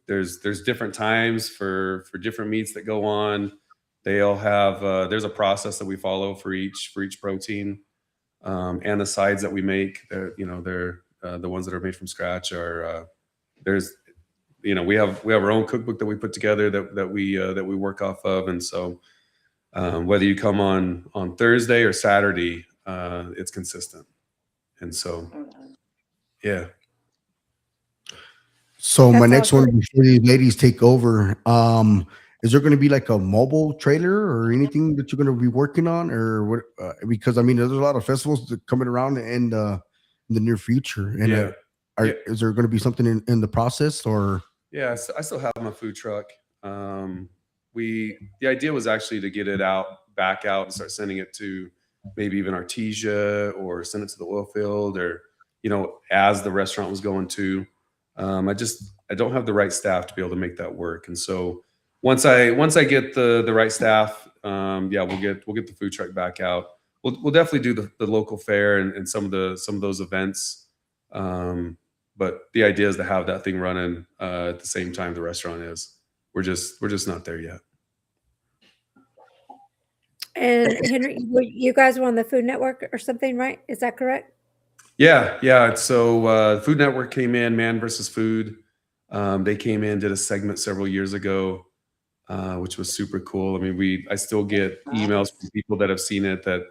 [SPEAKER 6] There's different times for different meats that go on. They all have there's a process that we follow for each protein, and the sides that we make. They're the ones that are made from scratch are there's we have our own cookbook that we put together that we work off of, and so whether you come on Thursday or Saturday, it's consistent, and so yeah.
[SPEAKER 1] So my
[SPEAKER 4] That's
[SPEAKER 1] next
[SPEAKER 4] awesome.
[SPEAKER 1] one before the ladies take over, is there going to be like a mobile trailer or anything that you're going to be working on, or what? Because I mean, there's a lot of festivals that coming around in the near future, and
[SPEAKER 6] Yeah.
[SPEAKER 1] is there going to be something in the process or?
[SPEAKER 6] Yeah, I still have my food truck. The idea was actually to get it back out and start sending it to maybe even Artesia or send it to the oil field or, as the restaurant was going to. I don't have the right staff to be able to make that work. And so once I get the right staff, we'll get the food truck back out. We'll definitely do the local fair and some of those events. But the idea is to have that thing running at the same time the restaurant is. We're just not there yet.
[SPEAKER 4] And Henry, you guys were on the Food Network or something, right? Is that correct?
[SPEAKER 6] Yeah. So Food Network came in, Man versus Food. They came in, did a segment several years ago, which was super cool. I mean, I still get emails from people that have seen it that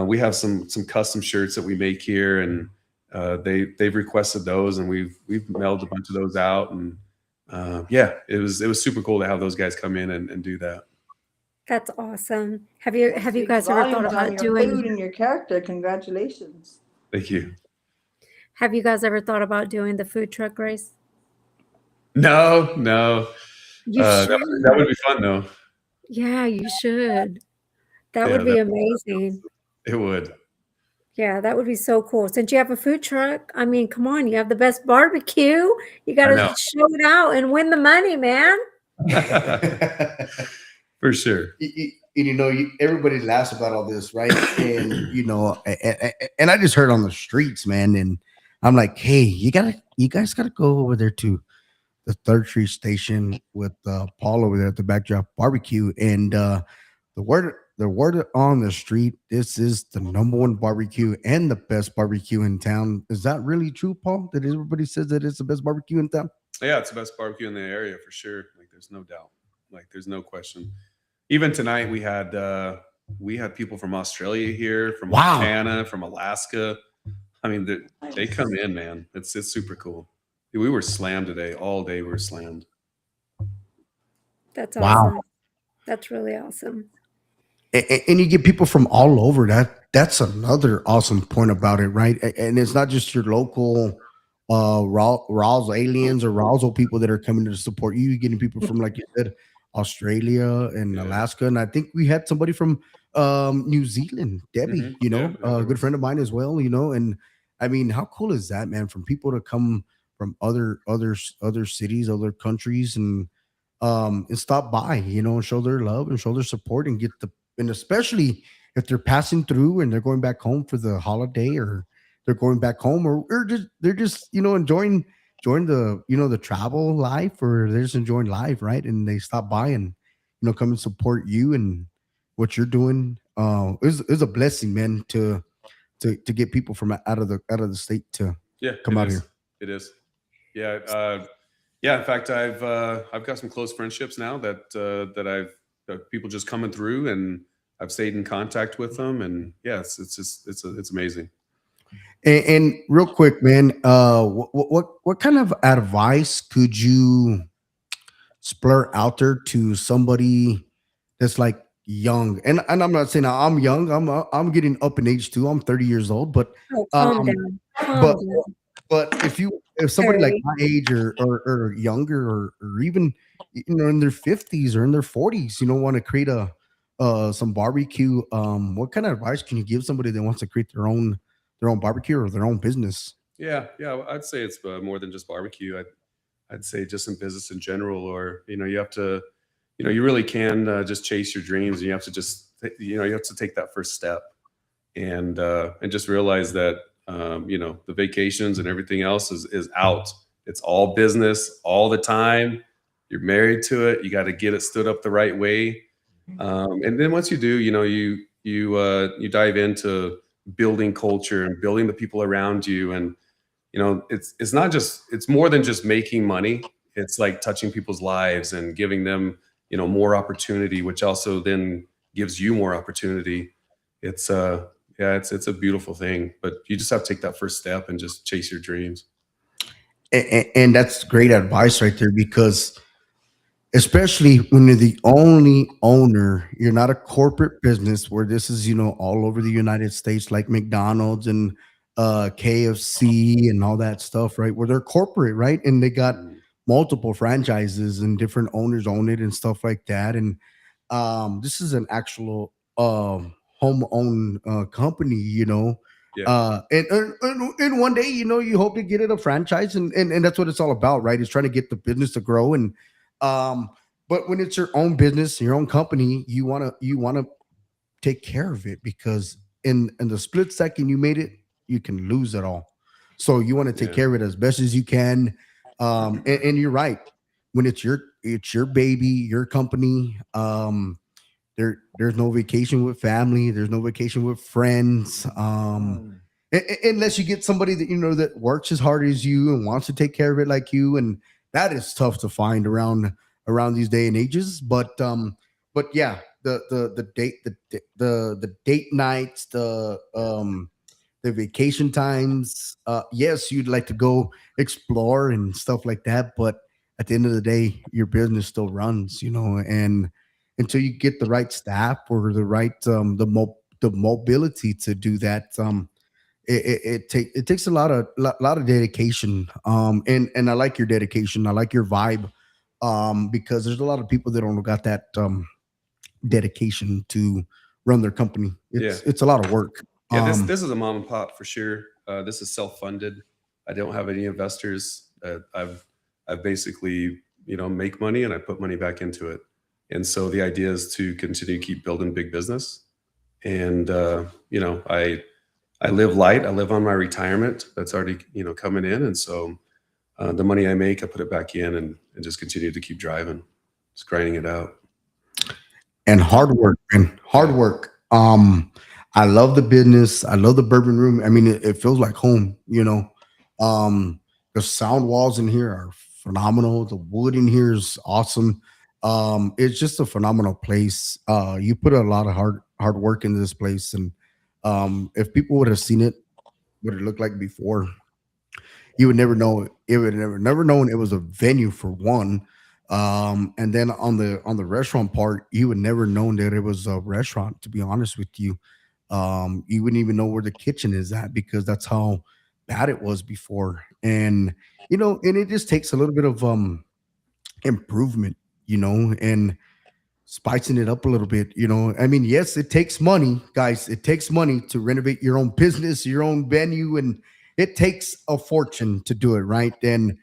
[SPEAKER 6] we have some custom shirts that we make here, and they've requested those, and we've mailed a bunch of those out, and it was super cool to have those guys come in and do that.
[SPEAKER 4] That's awesome. Have you guys ever thought about doing
[SPEAKER 2] food and your character? Congratulations.
[SPEAKER 6] Thank you.
[SPEAKER 4] Have you guys ever thought about doing the food truck race?
[SPEAKER 6] No.
[SPEAKER 4] You should.
[SPEAKER 6] That would be fun though.
[SPEAKER 4] Yeah, you should. That
[SPEAKER 6] Yeah,
[SPEAKER 4] would be
[SPEAKER 6] that-
[SPEAKER 4] amazing.
[SPEAKER 6] It would.
[SPEAKER 4] Yeah, that would be so cool. Since you have a food truck, I mean, come on, you have the best barbecue. You got to
[SPEAKER 6] know.
[SPEAKER 4] show it out and win the money, man.
[SPEAKER 6] For sure.
[SPEAKER 1] Everybody laughs about all this, right? And and I just heard on the streets, man. And I'm like, hey, you guys gotta go over there to the Third Street Station with Paul over there at the Backdrop Barbecue, and the word on the street, this is the number one barbecue and the best barbecue in town. Is that really true, Paul? That everybody says that it's the best barbecue in town?
[SPEAKER 6] Yeah, it's the best barbecue in the area for sure. Like there's no doubt. Like there's no question. Even tonight we had people from Australia here, from
[SPEAKER 1] Wow.
[SPEAKER 6] Montana, from Alaska. I mean, they come in, man. It's super cool. We were slammed today. All day we were slammed.
[SPEAKER 4] That's
[SPEAKER 1] Wow.
[SPEAKER 4] awesome. That's really awesome.
[SPEAKER 1] And you get people from all over. That's another awesome point about it, right? And it's not just your local Rawls aliens or Rawls people that are coming to support you. You're getting people from, like you said, Australia and
[SPEAKER 6] Yeah.
[SPEAKER 1] Alaska, and I think we had somebody from New Zealand, Debbie.
[SPEAKER 6] Mhm.
[SPEAKER 1] You know,
[SPEAKER 6] Yeah, yeah,
[SPEAKER 1] a
[SPEAKER 6] there
[SPEAKER 1] good
[SPEAKER 6] was.
[SPEAKER 1] friend of mine as well. You know, and I mean, how cool is that, man? From people to come from other cities, other countries, and stop by, you know, and show their love and show their support and get the, and especially if they're passing through and they're going back home for the holiday, or they're going back home, or just they're just, you know, enjoying the, you know, the travel life, or they're just enjoying life, right? And they stop by and, you know, come and support you and what you're doing. Is a blessing, man, to get people from out of the state to
[SPEAKER 6] Yeah,
[SPEAKER 1] come
[SPEAKER 6] it
[SPEAKER 1] out
[SPEAKER 6] is.
[SPEAKER 1] here.
[SPEAKER 6] It is. Yeah. Yeah. In fact, I've got some close friendships now that people just coming through, and I've stayed in contact with them, and yeah, it's amazing.
[SPEAKER 1] And real quick, man, what kind of advice could you splur out there to somebody that's like young? And I'm not saying I'm young. I'm getting up in age too. I'm 30 years old, but
[SPEAKER 4] Oh, calm
[SPEAKER 1] um,
[SPEAKER 4] down. Calm
[SPEAKER 1] but
[SPEAKER 4] down.
[SPEAKER 1] but if somebody like
[SPEAKER 4] 30.
[SPEAKER 1] my age or younger, or even, you know, in their 50s or in their 40s, you know, want to create a some barbecue, what kind of advice can you give somebody that wants to create their own barbecue or their own business?
[SPEAKER 6] Yeah. Yeah. I'd say it's more than just barbecue. I'd say just in business in general, or, you know, you have to, you know, you really can just chase your dreams, and you have to just, you know, you have to take that first step, and just realize that, you know, the vacations and everything else is out. It's all business all the time. You're married to it. You got to get it stood up the right way. And then once you do, you know, you dive into building culture and building the people around you, and you know, it's not just, it's more than just making money. It's like touching people's lives and giving them, you know, more opportunity, which also then gives you more opportunity. It's yeah, it's a beautiful thing, but you just have to take that first step and just chase your dreams.
[SPEAKER 1] And that's great advice right there, because especially when you're the only owner, you're not a corporate business where this is, you know, all over the United States, like McDonald's and KFC and all that stuff, right? Where they're corporate, right? And they got
[SPEAKER 6] Mm.
[SPEAKER 1] multiple franchises and different owners own it and stuff like that. And this is an actual home owned company, you know.
[SPEAKER 6] Yeah.
[SPEAKER 1] And one day, you know, you hope to get it a franchise, and that's what it's all about, right? It's trying to get the business to grow. And but when it's your own business, your own company, you want to take care of it, because in the split second you made it, you can lose it all. So you want to take
[SPEAKER 6] Yeah.
[SPEAKER 1] care of it as best as you can. And you're right. When it's your baby, your company, there's no vacation with family, there's no vacation with friends. Unless you get somebody that, you know, that works as hard as you and wants to take care of it like you, and that is tough to find around these day and ages. But yeah, the date nights, the vacation times, yes, you'd like to go explore and stuff like that, but at the end of the day, your business still runs, you know. And until you get the right staff or the right the mobility to do that, it takes a lot of dedication. And I like your dedication, I like your vibe, because there's a lot of people that don't got that dedication to run their company. It's a lot of work.
[SPEAKER 6] Yeah, this is a mom and pop for sure. This is self-funded. I don't have any investors. I've basically, you know, make money and I put money back into it. And so the idea is to continue to keep building big business. And you know, I I live light. I live on my retirement that's already, coming in. And so the money I make, I put it back in and just continue to keep driving, just grinding it out.
[SPEAKER 1] And hard work, and hard work. I love the business. I love the bourbon room. I mean, it feels like home, the sound walls in here are phenomenal. The wood in here is awesome. It's just a phenomenal place. You put a lot of hard work into this place, and if people would have seen it, what it looked like before, you would never know. It would never known it was a venue for one. And then on the restaurant part, you would never known that it was a restaurant. To be honest with you, you wouldn't even know where the kitchen is at because that's how bad it was before. And and it just takes a little bit of improvement, and spicing it up a little bit. I mean, yes, it takes money, guys. It takes money to renovate your own business, your own venue, and it takes a fortune to do it, right? And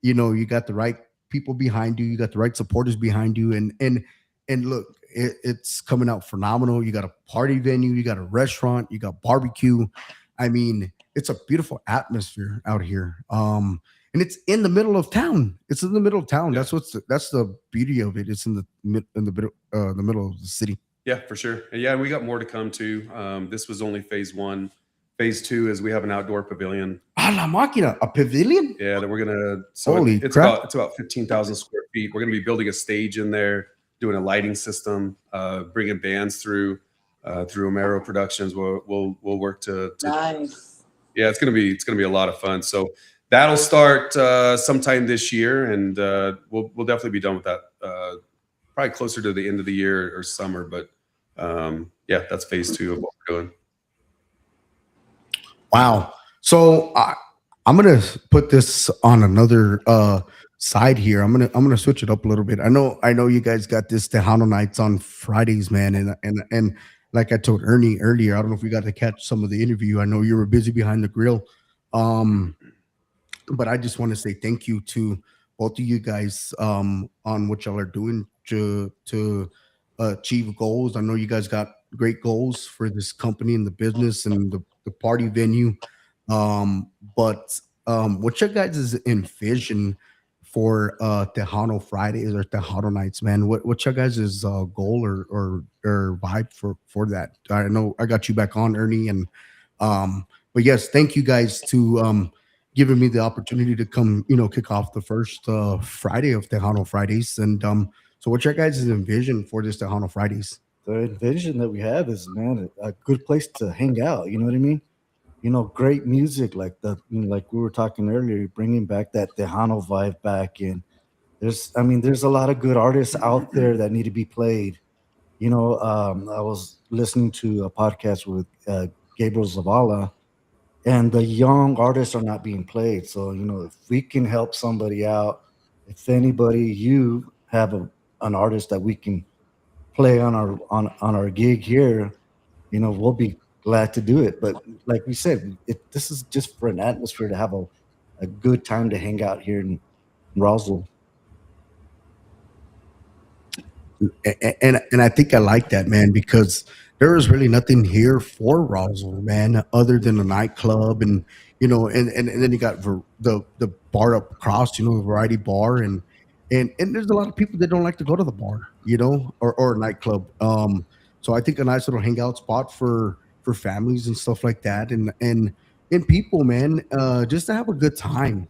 [SPEAKER 1] you got the right people behind you, you got the right supporters behind you, and look, it's coming out phenomenal. You got a party venue, you got a restaurant, you got barbecue. I mean, it's a beautiful atmosphere out here. And it's in the middle of town. It's in the middle of town.
[SPEAKER 6] Yeah.
[SPEAKER 1] That's the beauty of it. It's in the middle of the city.
[SPEAKER 6] Yeah, for sure. And yeah, we got more to come too. This was only phase one. Phase two is we have an outdoor pavilion.
[SPEAKER 1] Ah, la máquina, a pavilion?
[SPEAKER 6] Yeah, that we're gonna. So
[SPEAKER 1] Holy
[SPEAKER 6] it's
[SPEAKER 1] crap.
[SPEAKER 6] about 15,000 square feet. We're gonna be building a stage in there, doing a lighting system, bringing bands through Romero Productions. We'll work to.
[SPEAKER 2] Nice.
[SPEAKER 6] Yeah, it's gonna be a lot of fun. So that'll start sometime this year, and we'll definitely be done with that probably closer to the end of the year or summer. But yeah, that's phase two of what we're doing.
[SPEAKER 1] Wow. So I'm gonna put this on another side here. I'm gonna switch it up a little bit. I know you guys got this Tejano nights on Fridays, man, and like I told Ernie earlier, I don't know if we got to catch some of the interview. I know you were busy behind the grill, but I just want to say thank you to both of you guys on what y'all are doing to achieve goals. I know you guys got great goals for this company and the business and the party venue. But what you guys' envision for Tejano Fridays or Tejano nights, man? What your guys' goal or vibe for that? I know I got you back on, Ernie, and but yes, thank you guys to giving me the opportunity to come, kick off the first Friday of Tejano Fridays. And so what your guys' envision for this Tejano Fridays?
[SPEAKER 3] The vision that we have is, man, a good place to hang out. You know what I mean? Great music like like we were talking earlier, bringing back that Tejano vibe back in. There's a lot of good artists out there that need to be played. I was listening to a podcast with Gabriel Zavala, and the young artists are not being played. So, if we can help somebody out, if anybody, you have an artist that we can play on our gig here, we'll be glad to do it. But like we said, this is just for an atmosphere to have a good time to hang out here in Roswell.
[SPEAKER 1] And I think I like that, man, because there is really nothing here for Roswell, man, other than a nightclub and and then you got the bar up across, the Variety Bar, and there's a lot of people that don't like to go to the bar, or a nightclub. So I think a nice little hangout spot for families and stuff like that, and people, man, just to have a good time,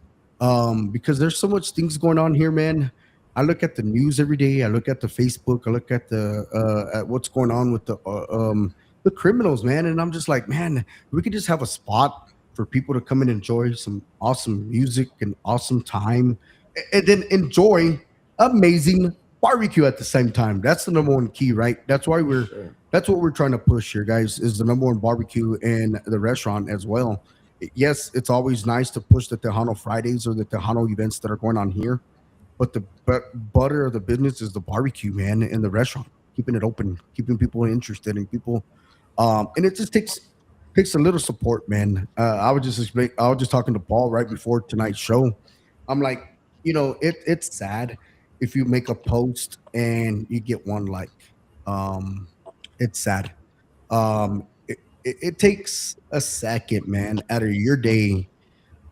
[SPEAKER 1] because there's so much things going on here, man. I look at the news every day. I look at the Facebook. I look at at what's going on with the criminals, man, and I'm just like, man, we could just have a spot for people to come and enjoy some awesome music and awesome time, and then enjoy amazing barbecue at the same time. That's the number one key, right? That's why that's what we're trying to push here, guys, is the number one barbecue and the restaurant as well. Yes, it's always nice to push the Tejano Fridays or the Tejano events that are going on here, but the butter of the business is the barbecue, man, and the restaurant, keeping it open, keeping people interested in people. And it just takes a little support, man. I was just talking to Paul right before tonight's show. I'm like, it's sad if you make a post and you get one like. It's sad. it takes a second, man, out of your day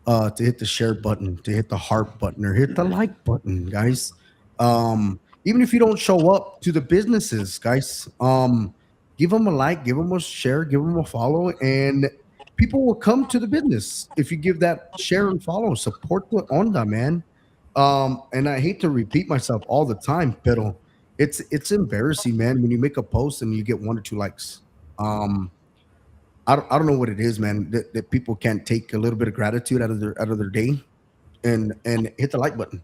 [SPEAKER 1] to hit the share button, to hit the heart button, or hit the like button, guys. Even if you don't show up to the businesses, guys, give them a like, give them a share, give them a follow, and people will come to the business if you give that share and follow. Support the onda, man. And I hate to repeat myself all the time, pero it's embarrassing, man, when you make a post and you get 1 or 2 likes. Um, I don't know what it is, man, that people can't take a little bit of gratitude out of their day and hit the like button.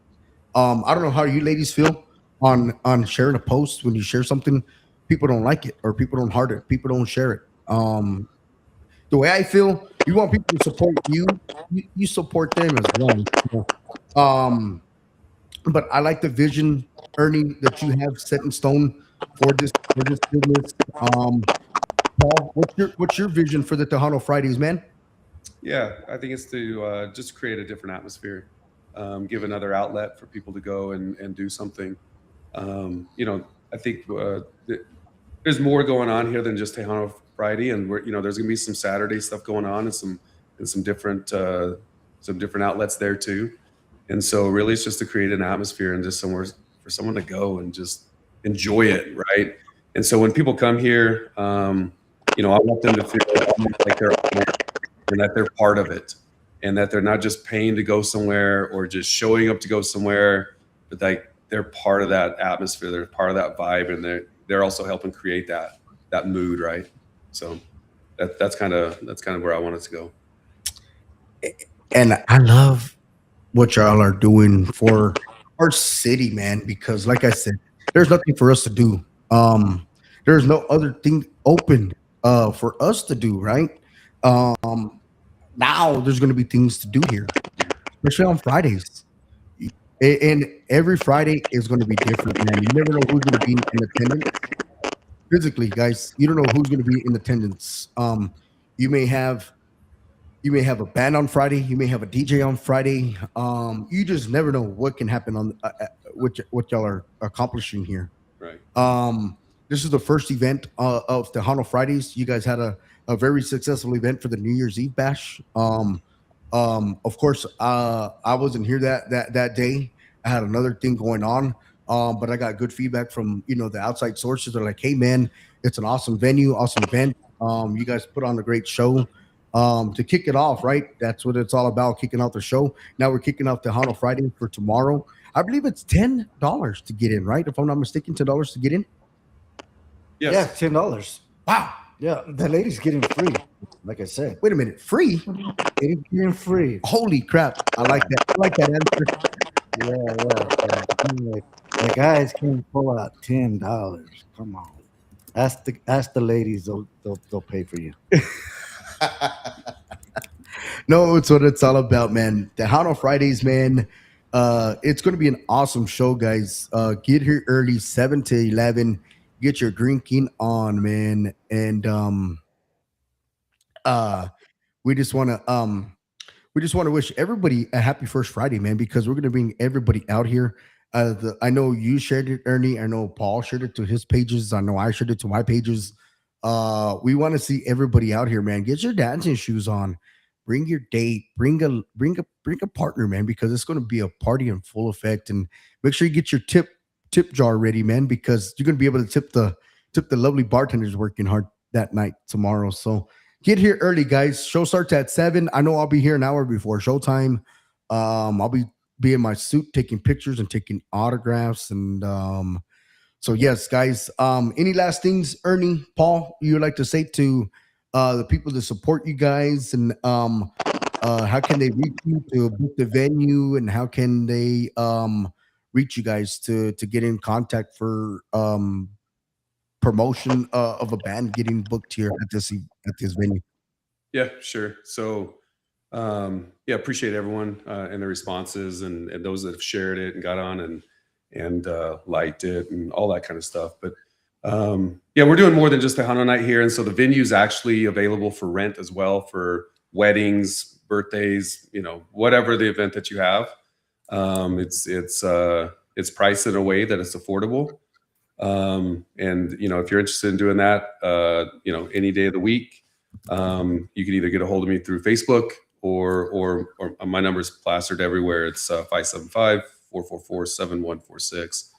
[SPEAKER 1] I don't know how you ladies feel on sharing a post. When you share something, people don't like it, or people don't heart it, people don't share it. The way I feel, you want people to support you, you support them as well. You know? But I like the vision, Ernie, that you have set in stone for this business. Paul, what's your vision for the Tejano Fridays, man?
[SPEAKER 6] Yeah, I think it's to just create a different atmosphere, give another outlet for people to go and do something. I think there's more going on here than just Tejano Friday, and there's gonna be some Saturday stuff going on, and some different outlets there too. And so really, it's just to create an atmosphere and just somewhere for someone to go and just enjoy it, right? And so when people come here, I want them to feel almost like they're and that they're part of it, and that they're not just paying to go somewhere or just showing up to go somewhere, but like they're part of that atmosphere, they're part of that vibe, and they're also helping create that mood, right? So that's kind of where I want it to go.
[SPEAKER 1] And I love what y'all are doing for our city, man, because like I said, there's nothing for us to do. There's no other thing open for us to do, right? Now there's going to be things to do here, especially on Fridays. And every Friday is going to be different, man. You never know who's going to be in attendance. Physically, guys, you don't know who's going to be in attendance. You may have a band on Friday. You may have a DJ on Friday. You just never know what can happen on what y'all are accomplishing here.
[SPEAKER 6] Right.
[SPEAKER 1] This is the first event of the Tejano Fridays. You guys had a very successful event for the New Year's Eve bash. Of course, I wasn't here that day. I had another thing going on, but I got good feedback from the outside sources. They're like, "Hey, man, it's an awesome venue, awesome event. You guys put on a great show." To kick it off, right? That's what it's all about, kicking out the show. Now we're kicking off Tejano Friday for tomorrow. I believe it's $10 to get in, right? If I'm not mistaken, $10 to get in.
[SPEAKER 6] Yes.
[SPEAKER 3] Yeah, $10.
[SPEAKER 1] Wow.
[SPEAKER 3] Yeah, the lady's getting free. Like I said,
[SPEAKER 1] Wait a minute, free?
[SPEAKER 3] lady's getting free.
[SPEAKER 1] Holy crap! I like that. I like that answer.
[SPEAKER 3] Yeah. The guys can pull out $10. Come on, ask the ladies. They'll pay for you.
[SPEAKER 1] No, it's what it's all about, man. Tejano Fridays, man. It's going to be an awesome show, guys. Get here early, 7 to 11. Get your drinking on, man. And we just want to wish everybody a happy first Friday, man, because we're going to bring everybody out here. I know you shared it, Ernie. I know Paul shared it to his pages. I know I shared it to my pages. We want to see everybody out here, man. Get your dancing shoes on. Bring your date. Bring a partner, man, because it's going to be a party in full effect. And make sure you get your tip jar ready, man, because you're going to be able to tip the lovely bartenders working hard that night tomorrow. So get here early, guys. Show starts at 7. I know I'll be here an hour before showtime. I'll be in my suit taking pictures and taking autographs. And so yes, guys. Any last things, Ernie, Paul, you would like to say to the people that support you guys, and how can they reach you to book the venue, and how can they reach you guys to get in contact for promotion of a band getting booked here at this venue?
[SPEAKER 6] Yeah, sure. So appreciate everyone and the responses, and those that have shared it and got on and liked it and all that kind of stuff. But we're doing more than just a Tejano night here, and so the venue is actually available for rent as well for weddings, birthdays, whatever the event that you have. It's priced in a way that it's affordable, and if you're interested in doing that, any day of the week, You can either get a hold of me through Facebook or my number is plastered everywhere. It's 575-444-7146.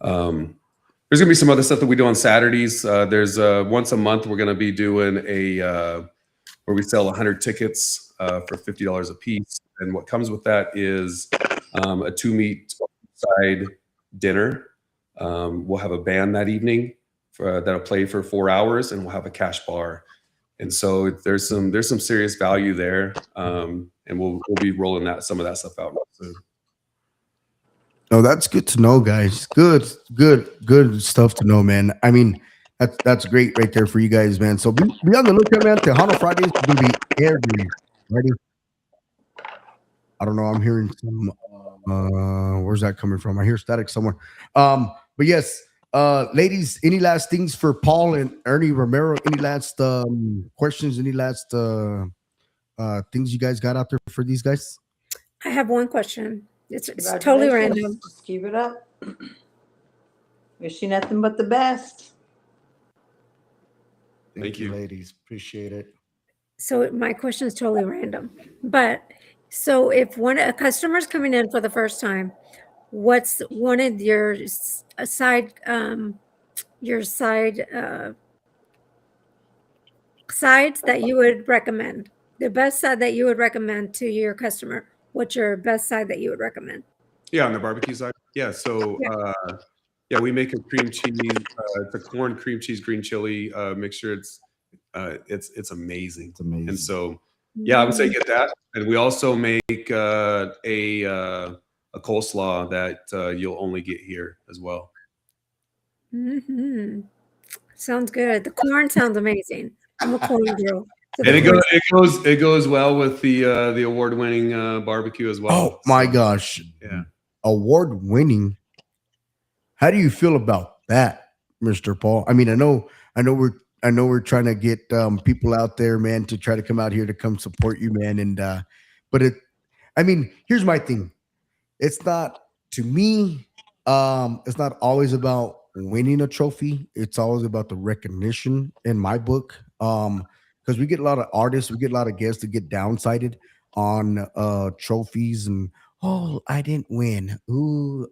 [SPEAKER 6] There's gonna be some other stuff that we do on Saturdays. There's once a month we're gonna be doing where we sell 100 tickets for $50 a piece, and what comes with that is a 2-meat side dinner. We'll have a band that evening that'll play for 4 hours, and we'll have a cash bar. And so there's some serious value there, and we'll be rolling some of that stuff out soon.
[SPEAKER 1] No, that's good to know, guys. Good stuff to know, man. I mean, that's great right there for you guys, man. So be on the lookout, man. Tejano Fridays will be every Friday. I don't know. I'm hearing some. Where's that coming from? I hear static somewhere. But yes, ladies, any last things for Paul and Ernie Romero? Any last questions? Any last things you guys got out there for these guys?
[SPEAKER 4] I have one question. It's totally random.
[SPEAKER 2] Congratulations. Just keep it up. Wish you nothing but the best.
[SPEAKER 6] Thank you.
[SPEAKER 3] ladies. Appreciate it.
[SPEAKER 4] So my question is totally random, but so if a customer's coming in for the first time, what's one of your side sides that you would recommend? The best side that you would recommend to your customer? What's your best side that you would recommend?
[SPEAKER 6] Yeah, on the barbecue side. Yeah, so we make a cream cheese. It's a corn cream cheese green chili mixture. It's amazing.
[SPEAKER 3] It's amazing.
[SPEAKER 6] And so I would say get that. And we also make a coleslaw that you'll only get here as well.
[SPEAKER 4] Mm-hmm. Sounds good. The corn sounds amazing. I'm a corn girl. So
[SPEAKER 6] And it goes well with the award-winning barbecue as well.
[SPEAKER 1] Oh my gosh.
[SPEAKER 6] Yeah.
[SPEAKER 1] Award-winning. How do you feel about that, Mr. Paul? I mean, I know we're trying to get people out there, man, to try to come out here to come support you, man. And but here's my thing. It's not, to me, it's not always about winning a trophy. It's always about the recognition in my book. Because we get a lot of artists, we get a lot of guests that get downsided on trophies and, oh, I didn't win. Ooh,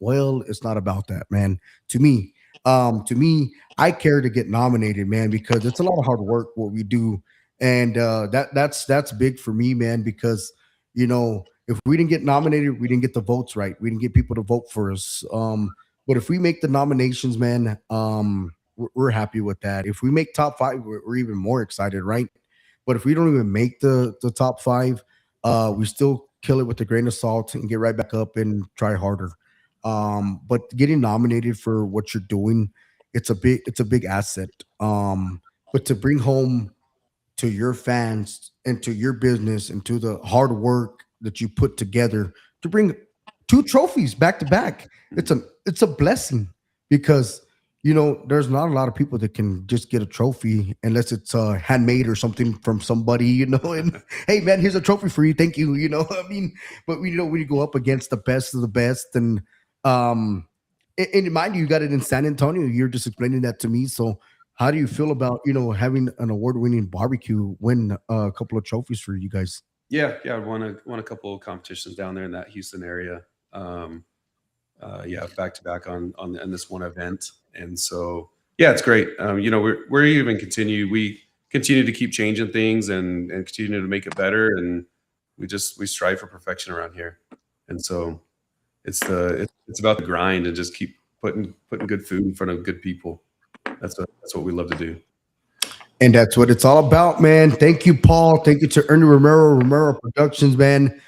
[SPEAKER 1] well, it's not about that, man. To me, I care to get nominated, man, because it's a lot of hard work what we do, and that's big for me, man. Because if we didn't get nominated, we didn't get the votes right. We didn't get people to vote for us. But if we make the nominations, man, we're happy with that. If we make top 5, we're even more excited, right? But if we don't even make the top 5, we still kill it with a grain of salt and get right back up and try harder. But getting nominated for what you're doing, it's a big asset. But to bring home to your fans and to your business and to the hard work that you put together to bring 2 trophies back to back, it's a blessing, because there's not a lot of people that can just get a trophy unless it's handmade or something from somebody, and hey man, here's a trophy for you, thank you. But when you go up against the best of the best, and mind you got it in San Antonio, you're just explaining that to me. So how do you feel about having an award-winning barbecue win a couple of trophies for you guys?
[SPEAKER 6] Yeah, I won a couple of competitions down there in that Houston area. Back to back on this one event, and so it's great. We're even we continue to keep changing things and continue to make it better, and we strive for perfection around here. And so it's about the grind and just keep putting good food in front of good people. That's what we love to do.
[SPEAKER 1] And that's what it's all about, man. Thank you, Paul. Thank you to Ernie Romero Productions, man.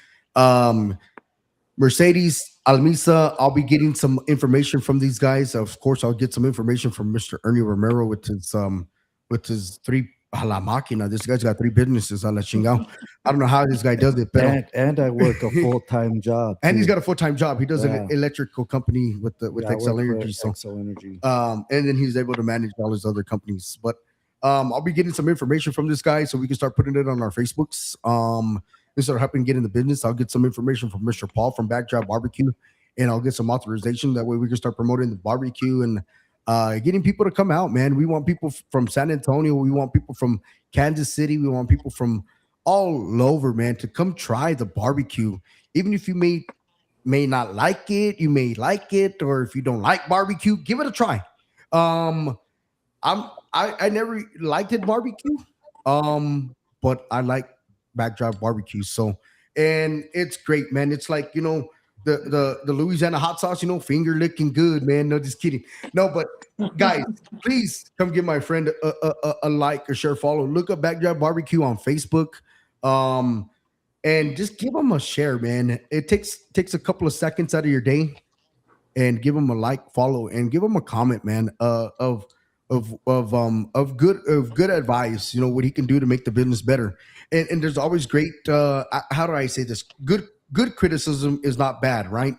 [SPEAKER 1] Mercedes Almisa, I'll be getting some information from these guys. Of course, I'll get some information from Mr. Ernie Romero with his 3 a la máquina. This guy's got 3 businesses, a la chingao. I don't know how this guy does it, but
[SPEAKER 3] and I work a full-time job.
[SPEAKER 1] And
[SPEAKER 3] too.
[SPEAKER 1] he's got a full-time job. He does an electrical company with
[SPEAKER 3] I
[SPEAKER 1] Excel
[SPEAKER 3] work for
[SPEAKER 1] Energy. So
[SPEAKER 3] Excel Energy.
[SPEAKER 1] and then he's able to manage all his other companies. But I'll be getting some information from this guy so we can start putting it on our Facebooks. Instead of helping get in the business, I'll get some information from Mr. Paul from Backdrop Barbecue, and I'll get some authorization. That way we can start promoting the barbecue and getting people to come out, man. We want people from San Antonio. We want people from Kansas City. We want people from all over, man, to come try the barbecue. Even if you may not like it, you may like it, or if you don't like barbecue, give it a try. Um, I never liked it barbecue, but I like Backdrop Barbecue. So, and it's great, man. It's like, the Louisiana hot sauce, finger licking good, man. No, just kidding. No, but guys, please come give my friend a like or share, follow. Look up Backdrop Barbecue on Facebook. And just give them a share, man. It takes a couple of seconds out of your day, and give them a like, follow, and give them a comment, man. Of good advice. What he can do to make the business better. And there's always great. How do I say this? Good criticism is not bad, right?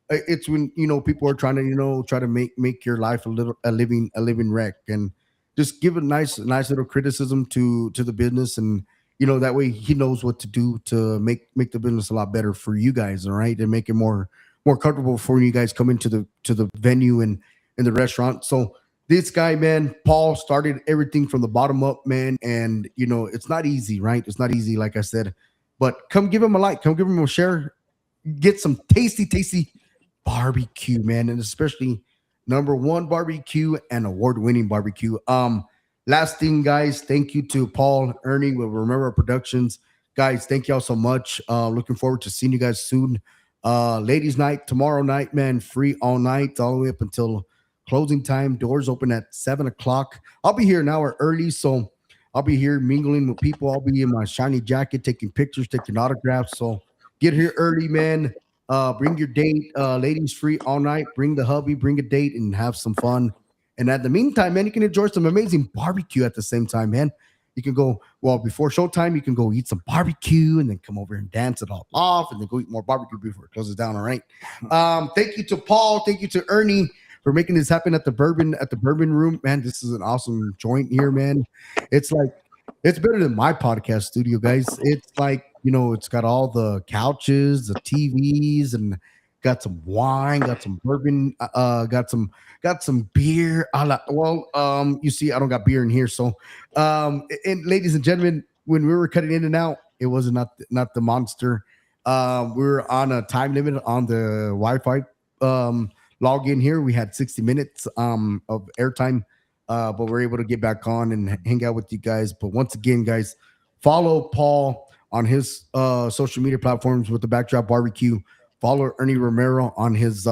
[SPEAKER 1] It's when people are trying to try to make your life a living wreck, and just give a nice little criticism to the business, and that way he knows what to do to make the business a lot better for you guys, all right, and make it more comfortable for you guys come into the venue and in the restaurant. So this guy, man, Paul, started everything from the bottom up, man, and it's not easy, right? It's not easy, like I said, but come give him a like, come give him a share, get some tasty barbecue, man, and especially #1 barbecue and award-winning barbecue. Last thing, guys, thank you to Paul, Ernie with Romero Productions. Guys, thank y'all so much. Looking forward to seeing you guys soon. Ladies' night tomorrow night, man, free all night, all the way up until closing time. Doors open at 7:00. I'll be here an hour early, so I'll be here mingling with people. I'll be in my shiny jacket, taking pictures, taking autographs. So get here early, man. Bring your date. Ladies free all night. Bring the hubby, bring a date, and have some fun. And at the meantime, man, you can enjoy some amazing barbecue at the same time, man. You can go, before showtime, you can go eat some barbecue and then come over and dance it all off and then go eat more barbecue before it closes down, all right? Thank you to Paul. Thank you to Ernie for making this happen at the Bourbon Room. Man, this is an awesome joint here, man. It's better than my podcast studio, guys. It's like, it's got all the couches, the TVs, and got some wine, got some bourbon, got some beer. You see, I don't got beer in here. So, and ladies and gentlemen, when we were cutting in and out, it was not the Monster. We were on a time limit on the Wi-Fi login here. We had 60 minutes of airtime, but we're able to get back on and hang out with you guys. But once again, guys, follow Paul on his social media platforms with the Backdrop Barbecue. Follow Ernie Romero on his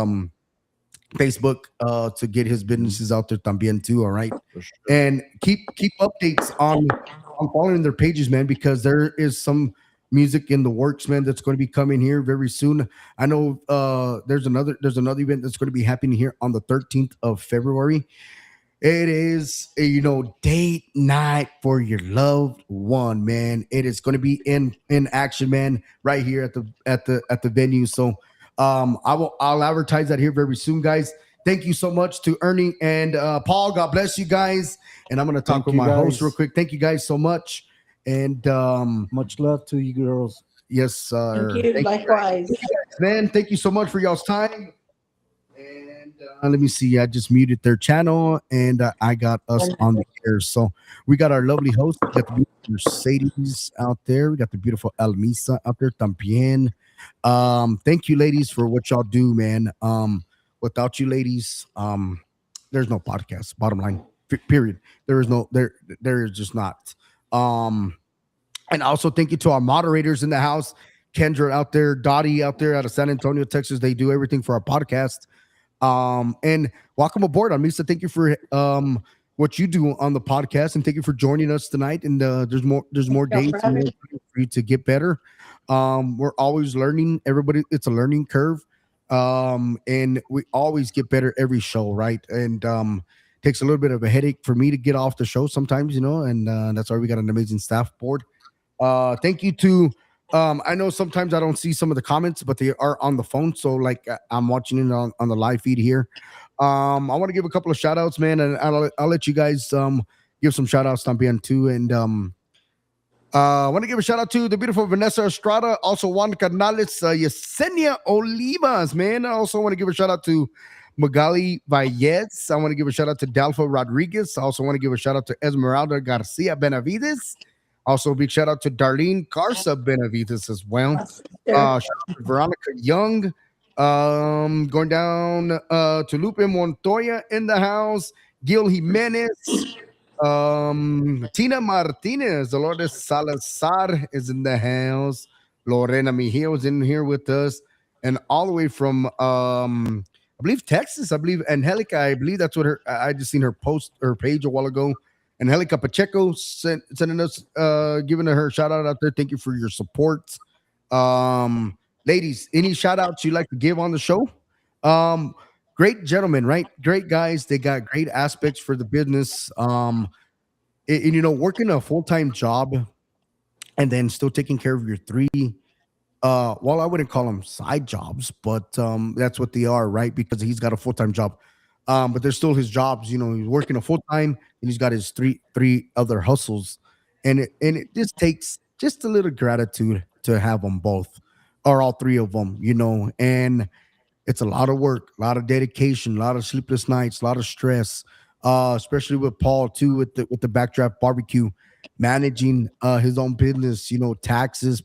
[SPEAKER 1] Facebook to get his businesses out there también too. All right, sure. And keep updates on following their pages, man, because there is some music in the works, man, that's going to be coming here very soon. I know there's another event that's going to be happening here on the 13th of February. It is date night for your loved one, man. It is going to be in action, man, right here at the venue. So I'll advertise that here very soon, guys. Thank you so much to Ernie and Paul. God bless you guys. And I'm going to talk with my host real quick. Thank you guys so much. And
[SPEAKER 3] much love to you girls.
[SPEAKER 1] Yes, sir.
[SPEAKER 2] Thank you. Likewise.
[SPEAKER 1] Man, thank you so much for y'all's time. And let me see. I just muted their channel, and I got us on the air. So we got our lovely host. We got the beautiful Mercedes out there. We got the beautiful Almisa out there también. Thank you, ladies, for what y'all do, man. Without you, ladies, there's no podcast. Bottom line, period. There is just not. And also thank you to our moderators in the house, Kendra out there, Dottie out there out of San Antonio, Texas. They do everything for our podcast. And welcome aboard, Almisa. Thank you for what you do on the podcast, and thank you for joining us tonight. And there's more days for you to get better. We're always learning. Everybody, it's a learning curve. And we always get better every show, right? And takes a little bit of a headache for me to get off the show sometimes, and that's why we got an amazing staff board. Thank you to I know sometimes I don't see some of the comments, but they are on the phone. So like I'm watching it on the live feed here. I want to give a couple of shout outs, man, and I'll let you guys give some shout outs también too. And I want to give a shout out to the beautiful Vanessa Estrada, also Juan Canales, Yesenia Olivas, man. I also want to give a shout out to Magali Valles. I want to give a shout out to Dalfa Rodriguez. I also want to give a shout out to Esmeralda Garcia Benavides. Also, big shout out to Darlene Carsa Benavides as well. Shout out to Veronica Young. Going down to Lupe Montoya in the house. Gil Jimenez. Tina Martinez. Dolores Salazar is in the house. Lorena Mejia was in here with us. And all the way from I believe Texas, Angelica, I believe that's what I just seen her post her page a while ago. Angelica Pacheco sending us giving her a shout out there. Thank you for your support. Ladies, any shout outs you like to give on the show? Great gentlemen, right? Great guys. They got great aspects for the business. And working a full-time job and then still taking care of your three well, I wouldn't call them side jobs, but that's what they are, right? Because he's got a full-time job. But they're still his jobs. He's working a full-time and he's got his three other hustles. And it just takes just a little gratitude to have them both or all three of them, and it's a lot of work, a lot of dedication, a lot of sleepless nights, a lot of stress, especially with Paul too, with the Backdraft Barbecue, managing his own business, taxes,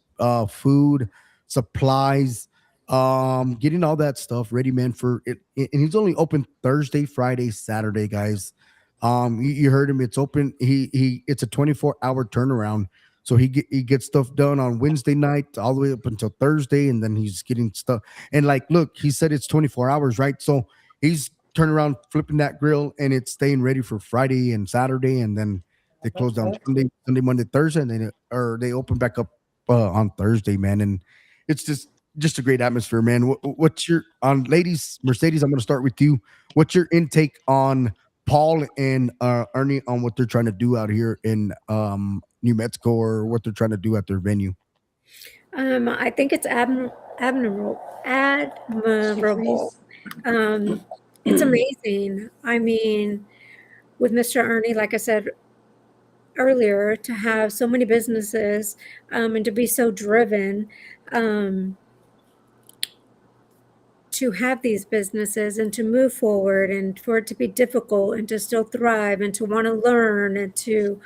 [SPEAKER 1] food, supplies, getting all that stuff ready, man, for it. And he's only open Thursday, Friday, Saturday, guys. You heard him. It's open. It's a 24-hour turnaround. So he gets stuff done on Wednesday night all the way up until Thursday, and then he's getting stuff. And look, he said it's 24 hours, right? So he's turning around, flipping that grill, and it's staying ready for Friday and Saturday, and then they close down Sunday, Monday, Thursday, and then they open back up on Thursday, man. And it's just a great atmosphere, man. What's your ladies, Mercedes? I'm going to start with you. What's your intake on Paul and Ernie on what they're trying to do out here in New Mexico, or what they're trying to do at their venue?
[SPEAKER 4] I think it's admirable. It's amazing. I mean, with Mr. Ernie, like I said earlier, to have so many businesses and to be so driven, to have these businesses and to move forward, and for it to be difficult and to still thrive and to want to learn and to,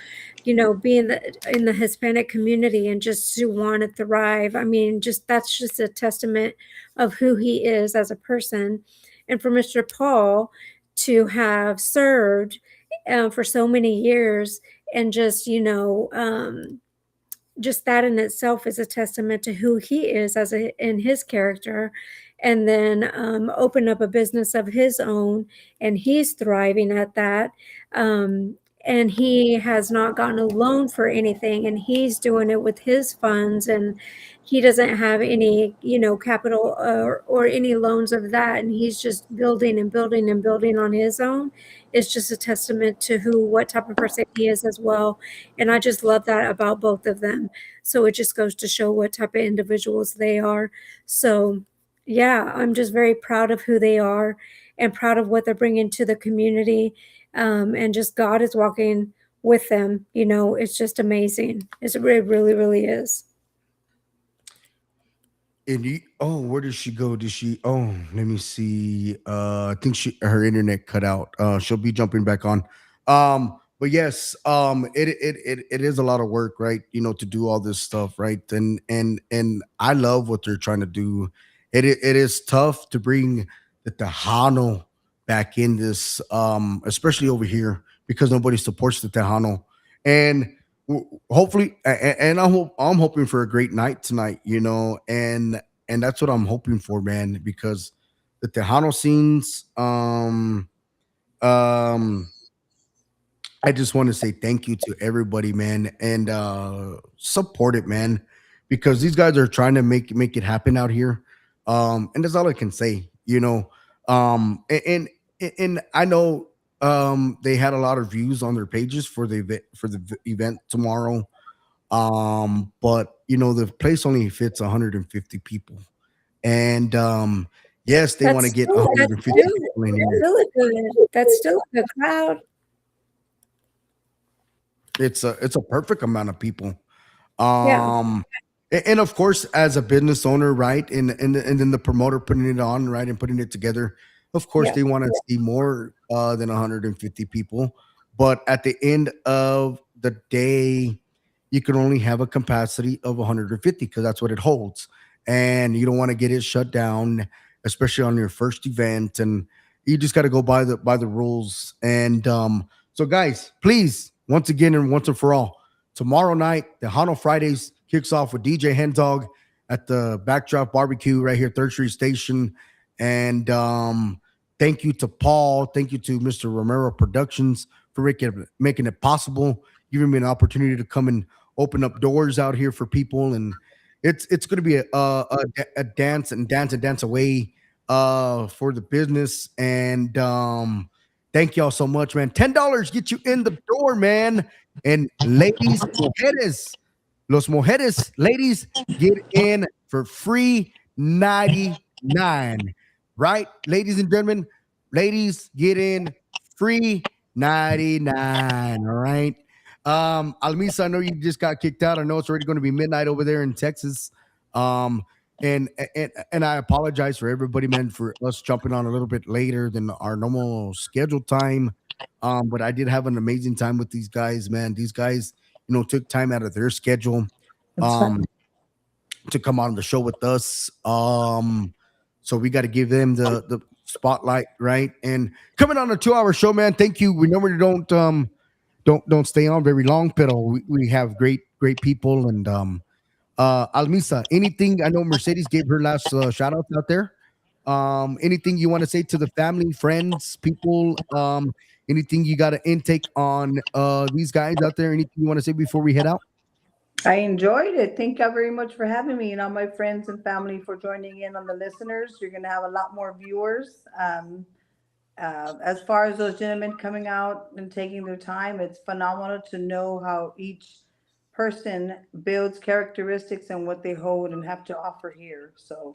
[SPEAKER 4] be in the Hispanic community and just to want to thrive. I mean, that's just a testament of who he is as a person. And for Mr. Paul to have served for so many years and just, just that in itself is a testament to who he is in his character. And then open up a business of his own, and he's thriving at that. And he has not gotten a loan for anything, and he's doing it with his funds, and he doesn't have any, capital or any loans of that. And he's just building and building and building on his own. It's just a testament to what type of person he is as well. And I just love that about both of them. So it just goes to show what type of individuals they are. So yeah, I'm just very proud of who they are and proud of what they're bringing to the community. And just God is walking with them. It's just amazing. It really, really is.
[SPEAKER 1] And where did she go? Let me see. I think her internet cut out. She'll be jumping back on. But yes, it is a lot of work, right? To do all this stuff, right? And I love what they're trying to do. It is tough to bring the Tejano back in this, especially over here, because nobody supports the Tejano. And hopefully, and I'm hoping for a great night tonight, and that's what I'm hoping for, man, because the Tejano scenes, I just want to say thank you to everybody, man, and support it, man, because these guys are trying to make it happen out here. And that's all I can say, and I know they had a lot of views on their pages for the event tomorrow. But the place only fits 150 people. And yes, they want to get 150 people in here.
[SPEAKER 4] That's still a good crowd.
[SPEAKER 1] It's a perfect amount of people.
[SPEAKER 4] Yeah.
[SPEAKER 1] And of course, as a business owner, right, and then the promoter putting it on, right, and putting it together, Of course,
[SPEAKER 4] Yeah.
[SPEAKER 1] they want to see more than 150 people, but at the end of the day, you can only have a capacity of 150 because that's what it holds, and you don't want to get it shut down, especially on your first event. And you just got to go by the rules. And so, guys, please, once again and once and for all, tomorrow night, the Hano Fridays kicks off with DJ Hendog at the Backdrop Barbecue right here, Third Street Station. And thank you to Paul. Thank you to Mr. Romero Productions for making it possible, giving me an opportunity to come and open up doors out here for people. And it's going to be a dance and dance away for the business. And thank y'all so much, man. $10 get you in the door, man. And ladies, los mujeres, ladies, get in for free 99. Right, ladies and gentlemen, ladies, get in free 99. All right. Almisa, I know you just got kicked out. I know it's already going to be midnight over there in Texas. And I apologize for everybody, man, for us jumping on a little bit later than our normal scheduled time. But I did have an amazing time with these guys, man. These guys, took time out of their schedule to come on the show with us. So we got to give them the spotlight, right? And coming on a 2-hour show, man. Thank you. We normally don't stay on very long, but we have great people. And Almisa, anything? I know Mercedes gave her last shout outs out there. Anything you want to say to the family, friends, people? Anything you got to intake on these guys out there? Anything you want to say before we head out?
[SPEAKER 2] I enjoyed it. Thank you very much for having me and all my friends and family for joining in on the listeners. You're going to have a lot more viewers. As far as those gentlemen coming out and taking their time, it's phenomenal to know how each person builds characteristics and what they hold and have to offer here. So,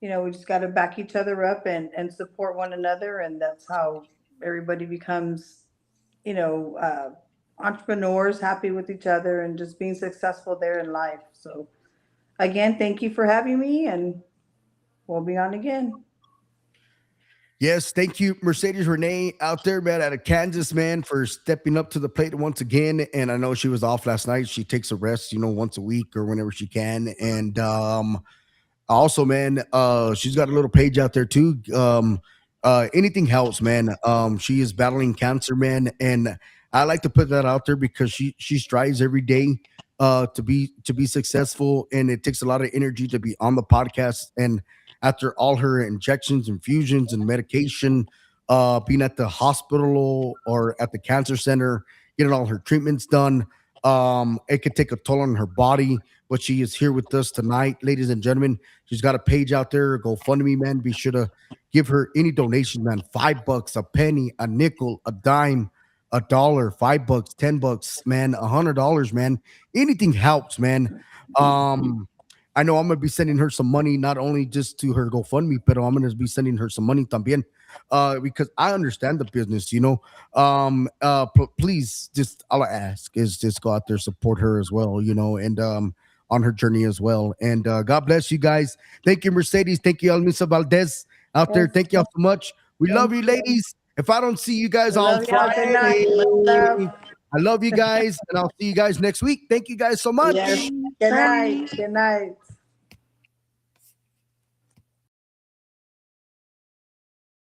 [SPEAKER 2] we just got to back each other up and support one another. And that's how everybody becomes, entrepreneurs, happy with each other and just being successful there in life. So again, thank you for having me, and we'll be on again.
[SPEAKER 1] Yes, thank you, Mercedes Renee out there, man, out of Kansas, man, for stepping up to the plate once again. And I know she was off last night. She takes a rest, once a week or whenever she can. And also, man, she's got a little page out there too. Anything helps, man. She is battling cancer, man, and I like to put that out there because she strives every day to be successful, and it takes a lot of energy to be on the podcast. And after all her injections, infusions, and medication, being at the hospital or at the cancer center, getting all her treatments done, it could take a toll on her body. But she is here with us tonight, ladies and gentlemen. She's got a page out there, GoFundMe, man. Be sure to give her any donation, man. $5, a penny, a nickel, a dime, $1, $5, $10, man, $100, man. Anything helps, man. I know I'm gonna be sending her some money, not only just to her GoFundMe, but I'm gonna be sending her some money también, because I understand the business, please, just all I ask is just go out there, support her as well, and on her journey as well. And God bless you guys. Thank you, Mercedes. Thank you, Almisa Valdez out there. Thank y'all so much. We love you, ladies. If I don't see you guys on Friday, I love you guys, and I'll see you guys next week. Thank you guys so much.
[SPEAKER 2] Yes. Good night. Good night.